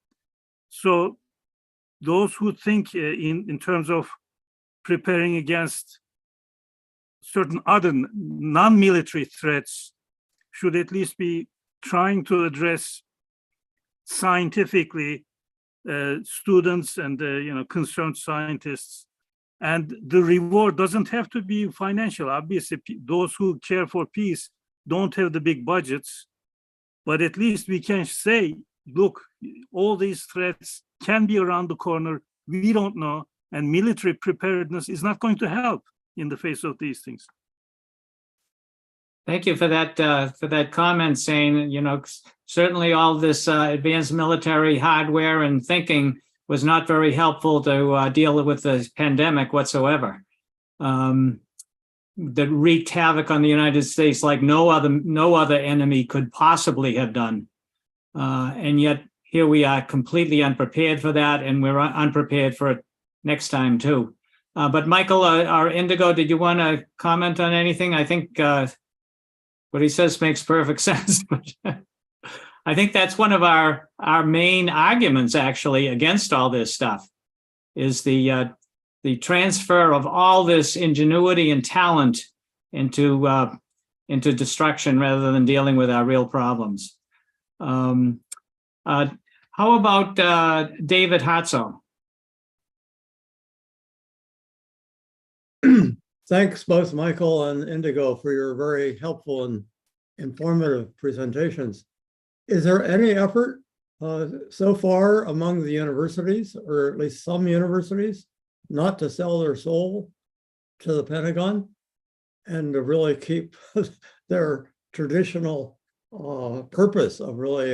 So those who think in terms of preparing against certain other non-military threats should at least be trying to address scientifically students and concerned scientists. And the reward doesn't have to be financial. Obviously, those who care for peace don't have the big budgets, but at least we can say, look, all these threats can be around the corner. We don't know, and military preparedness is not going to help in the face of these things. Thank you for that comment, saying, certainly all this advanced military hardware and thinking was not very helpful to deal with the pandemic whatsoever. That wreaked havoc on the United States like no other enemy could possibly have done. And yet here we are completely unprepared for that, and we're unprepared for it next time too. But Michael or Indigo, did you want to comment on anything? I think what he says makes perfect sense. But I think that's one of our main arguments, actually, against all this stuff, is the transfer of all this ingenuity and talent into destruction rather than dealing with our real problems. How about David Hatzo? Thanks both Michael and Indigo for your very helpful and informative presentations. Is there any effort so far among the universities, or at least some universities, not to sell their soul to the Pentagon and to really keep their traditional purpose of really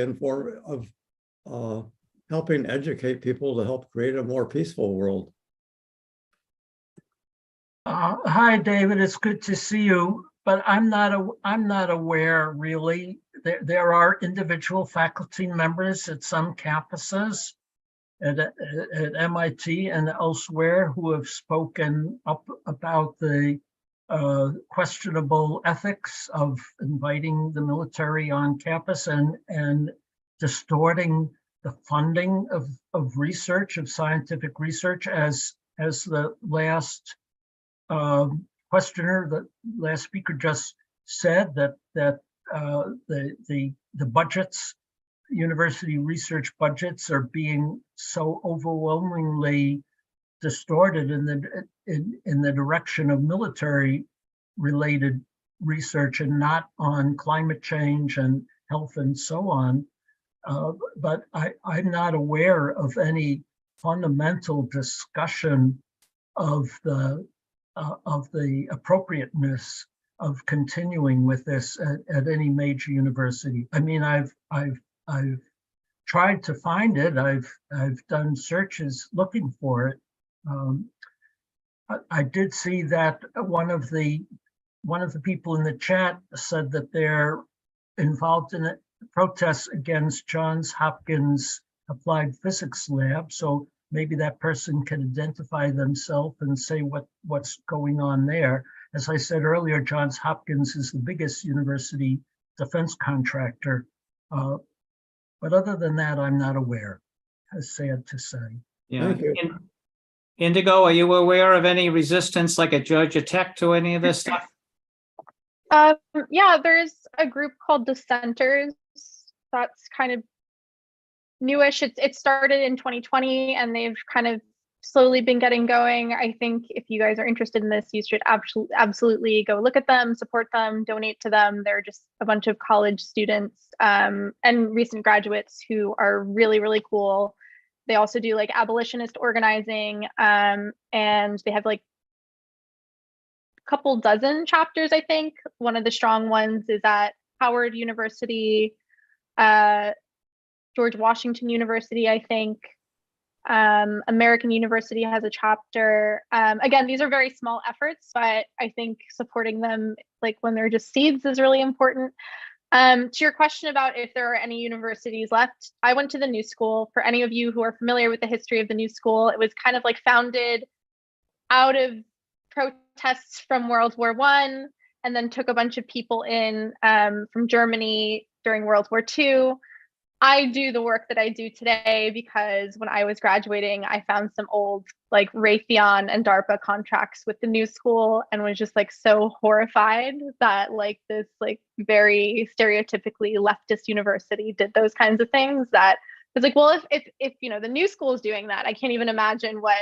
helping educate people to help create a more peaceful world? Hi, David. It's good to see you. But I'm not aware really. There are individual faculty members at some campuses at MIT and elsewhere who have spoken up about the questionable ethics of inviting the military on campus and distorting the funding of research, of scientific research, as the last questioner, the last speaker just said, that the budgets, university research budgets, are being so overwhelmingly distorted in the direction of military related research and not on climate change and health and so on. but I'm not aware of any fundamental discussion of the appropriateness of continuing with this at any major university. I mean, I've tried to find it. I've done searches looking for it. I did see that one of the people in the chat said that they're involved in protests against Johns Hopkins Applied Physics Lab. So maybe that person can identify themselves and say what's going on there. As I said earlier, Johns Hopkins is the biggest university defense contractor. But other than that, I'm not aware. It's sad to say. Yeah. Thank you. Indigo, are you aware of any resistance like at Georgia Tech to any of this stuff? Yeah, there's a group called Dissenters that's kind of newish. It started in 2020 and they've kind of slowly been getting going. I think if you guys are interested in this, you should absolutely go look at them, support them, donate to them. They're just a bunch of college students and recent graduates who are really, really cool. They also do like abolitionist organizing, and they have like a couple dozen chapters, I think. One of the strong ones is at Howard University, George Washington University, I think. American University has a chapter. Again, these are very small efforts, but I think supporting them like when they're just seeds is really important. To your question about if there are any universities left, I went to the New School. For any of you who are familiar with the history of the New School, it was kind of like founded out of protests from World War I, and then took a bunch of people in from Germany during World War II. I do the work that I do today because when I was graduating, I found some old like Raytheon and DARPA contracts with the New School and was just like so horrified that like this like very stereotypically leftist university did those kinds of things. That was like, well, if you know the New School is doing that, I can't even imagine what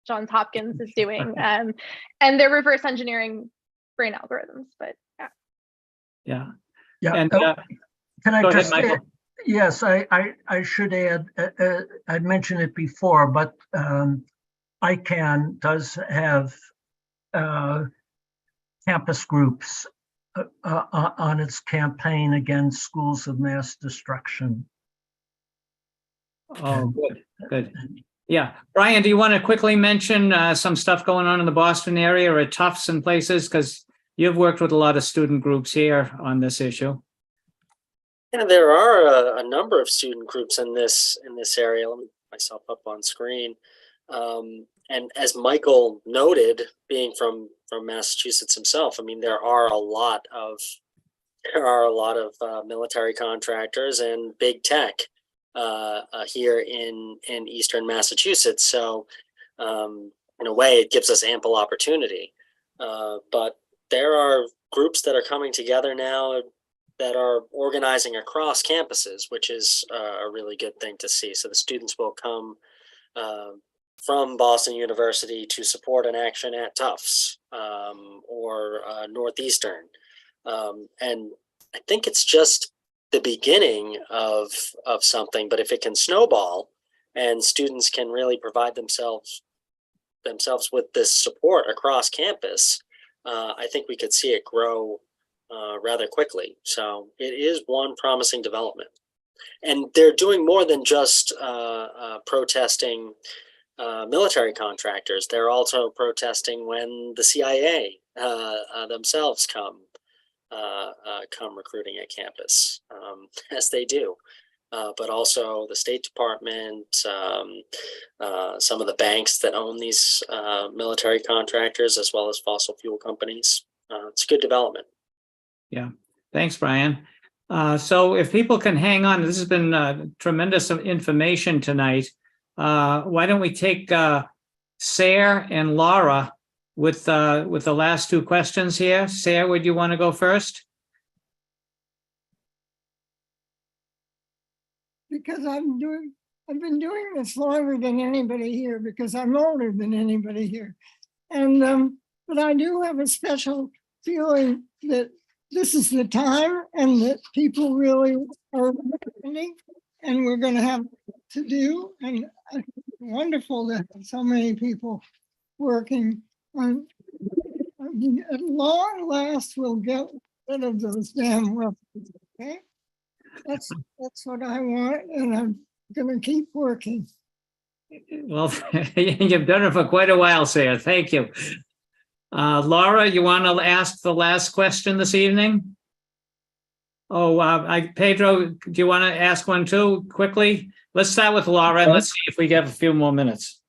Johns Hopkins is doing. And they're reverse engineering brain algorithms, but yeah. Yeah. And Can I go just ahead, Michael. Yes, I should add, I'd mentioned it before, but ICANN does have campus groups on its campaign against schools of mass destruction. Oh, good. Yeah. Brian, do you want to quickly mention some stuff going on in the Boston area or at Tufts and places? Because you've worked with a lot of student groups here on this issue. Yeah, there are a number of student groups in this area. Let me put myself up on screen. And as Michael noted, being from Massachusetts himself, I mean, there are a lot of military contractors and big tech here in Eastern Massachusetts. So in a way, it gives us ample opportunity. But there are groups that are coming together now that are organizing across campuses, which is a really good thing to see. So the students will come from Boston University to support an action at Tufts or Northeastern. And I think it's just the beginning of something, but if it can snowball and students can really provide themselves with this support across campus, I think we could see it grow rather quickly. So it is one promising development. And they're doing more than just protesting military contractors. They're also protesting when the CIA themselves come recruiting at campus, as they do. But also the State Department, some of the banks that own these military contractors, as well as fossil fuel companies. It's a good development. Yeah, thanks, Brian. So if people can hang on, this has been tremendous information tonight. Why don't we take Sarah and Laura with the last two questions here? Sarah, would you want to go first? Because I've been doing this longer than anybody here because I'm older than anybody here. And but I do have a special feeling that this is the time and that people really are listening. and we're going to have to do. And it's wonderful that so many people working on. At long last, we'll get rid of those damn weapons. Okay, that's what I want, and I'm going to keep working. Well, you've done it for quite a while, Sarah. Thank you. Laura, you want to ask the last question this evening? Oh, Pedro, do you want to ask one too, quickly? Let's start with Laura and let's see if we get a few more minutes.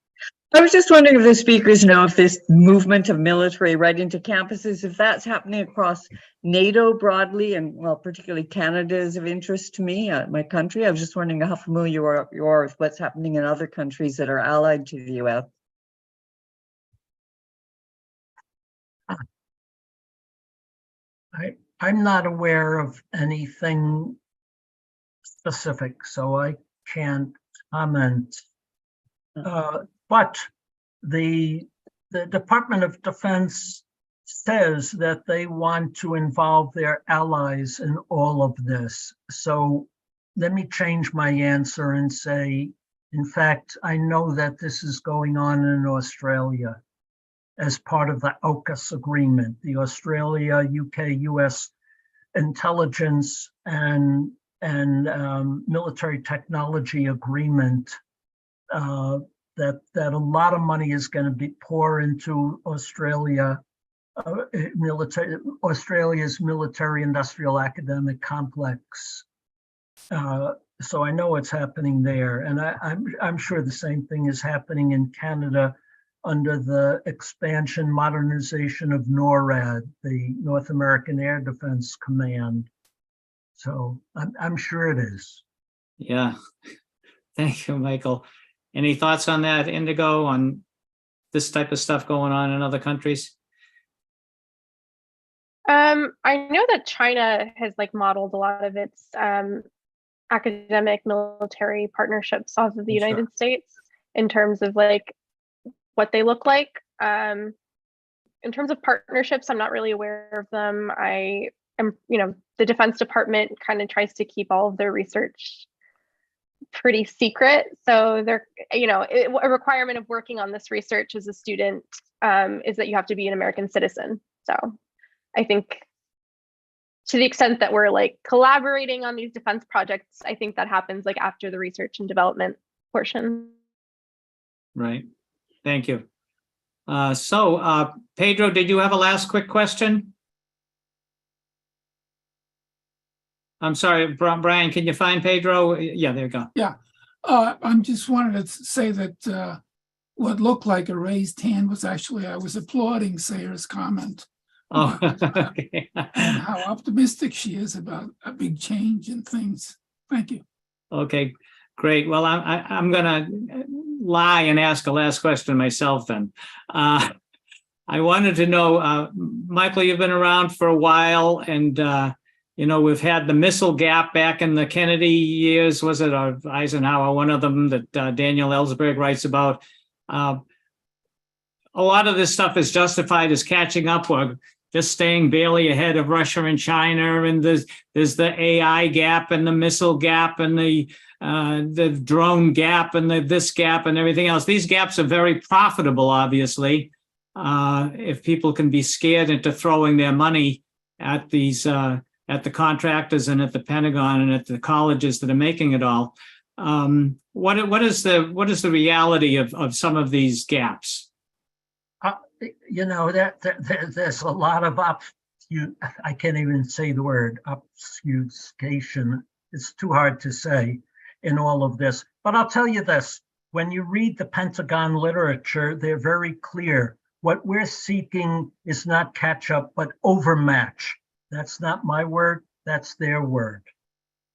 I was just wondering if the speakers know if this movement of military right into campuses, if that's happening across NATO broadly, and well, particularly Canada is of interest to me, my country. I was just wondering how familiar you are with what's happening in other countries that are allied to the US. I'm not aware of anything specific, so I can't comment. But the Department of Defense says that they want to involve their allies in all of this. So let me change my answer and say, in fact, I know that this is going on in Australia as part of the AUKUS agreement, the Australia, UK, US intelligence and military technology agreement. That a lot of money is going to be poured into Australia's military industrial academic complex. So I know it's happening there, and I'm sure the same thing is happening in Canada under the expansion modernization of NORAD, the North American Air Defense Command. So I'm sure it is. Yeah, thank you, Michael. Any thoughts on that, Indigo, on this type of stuff going on in other countries? I know that China has modeled a lot of its academic military partnerships off of the United States in terms of what they look like. In terms of partnerships, I'm not really aware of them. I am, the Defense Department kind of tries to keep all of their research pretty secret. So they're, a requirement of working on this research as a student is that you have to be an American citizen. So I think to the extent that we're collaborating on these defense projects, I think that happens after the research and development portion. Right. Thank you. So Pedro, did you have a last quick question? I'm sorry, Brian, can you find Pedro? Yeah, there you go. Yeah, I just wanted to say that what looked like a raised hand was actually, I was applauding Sarah's comment. Oh, okay. And how optimistic she is about a big change in things. Thank you. Okay, great. Well, I'm gonna lie and ask a last question myself then. I wanted to know, Michael, you've been around for a while, and we've had the missile gap back in the Kennedy years, was it, or Eisenhower, one of them that Daniel Ellsberg writes about. A lot of this stuff is justified as catching up or just staying barely ahead of Russia and China, and there's the AI gap and the missile gap and the drone gap and this gap and everything else. These gaps are very profitable, obviously, if people can be scared into throwing their money at these at the contractors and at the Pentagon and at the colleges that are making it all. What is the reality of some of these gaps? There's a lot of I can't even say the word obfuscation. It's too hard to say in all of this. But I'll tell you this, when you read the Pentagon literature, they're very clear. What we're seeking is not catch up, but overmatch. That's not my word, that's their word.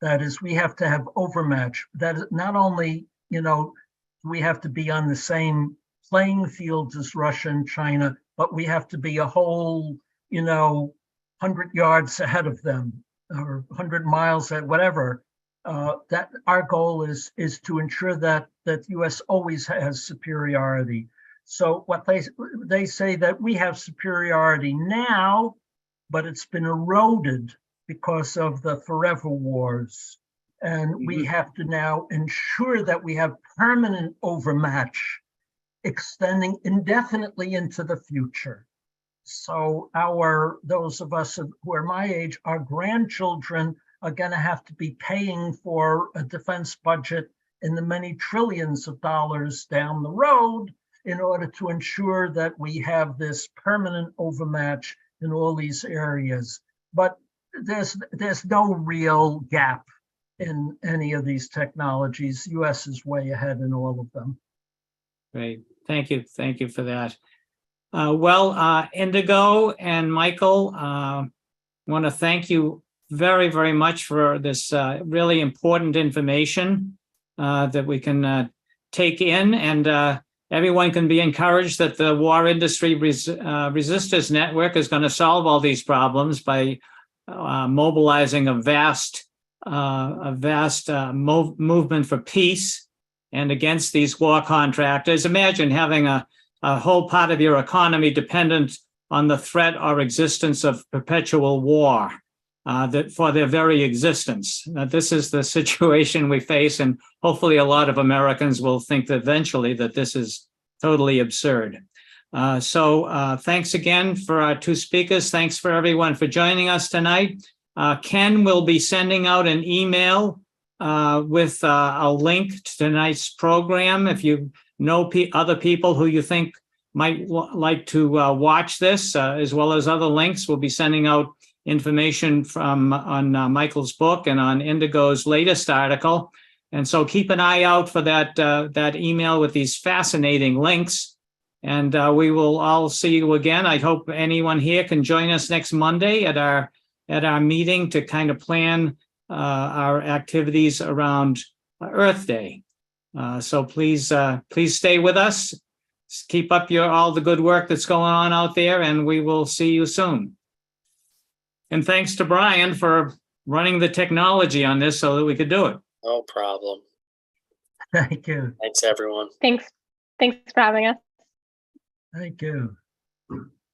That is, we have to have overmatch. That is not only, we have to be on the same playing fields as Russia and China, but we have to be a whole, 100 yards ahead of them or 100 miles at whatever. That our goal is to ensure that U.S. always has superiority. So what they say that we have superiority now, but it's been eroded because of the forever wars And we have to now ensure that we have permanent overmatch extending indefinitely into the future. So those of us who are my age, our grandchildren are going to have to be paying for a defense budget in the many trillions of dollars down the road in order to ensure that we have this permanent overmatch in all these areas. But there's no real gap in any of these technologies. US is way ahead in all of them. Great. Thank you. Thank you for that. Indigo and Michael, want to thank you very, very much for this really important information that we can take in, and everyone can be encouraged that the War Industry Resistors Network is going to solve all these problems by mobilizing a vast movement for peace and against these war contractors. Imagine having a whole part of your economy dependent on the threat or existence of perpetual war that for their very existence. This is the situation we face, and hopefully a lot of Americans will think that eventually that this is totally absurd. So thanks again for our two speakers. Thanks for everyone for joining us tonight. Ken will be sending out an email with a link to tonight's program. If you know other people who you think might like to watch this, as well as other links, we'll be sending out information on Michael's book and on Indigo's latest article. And so keep an eye out for that email with these fascinating links. And we will all see you again. I hope anyone here can join us next Monday at our meeting to kind of plan our activities around Earth Day. So please stay with us. Keep up all the good work that's going on out there, and we will see you soon. And thanks to Brian for running the technology on this so that we could do it. No problem. Thank you. Thanks, everyone. Thanks for having us. Thank you.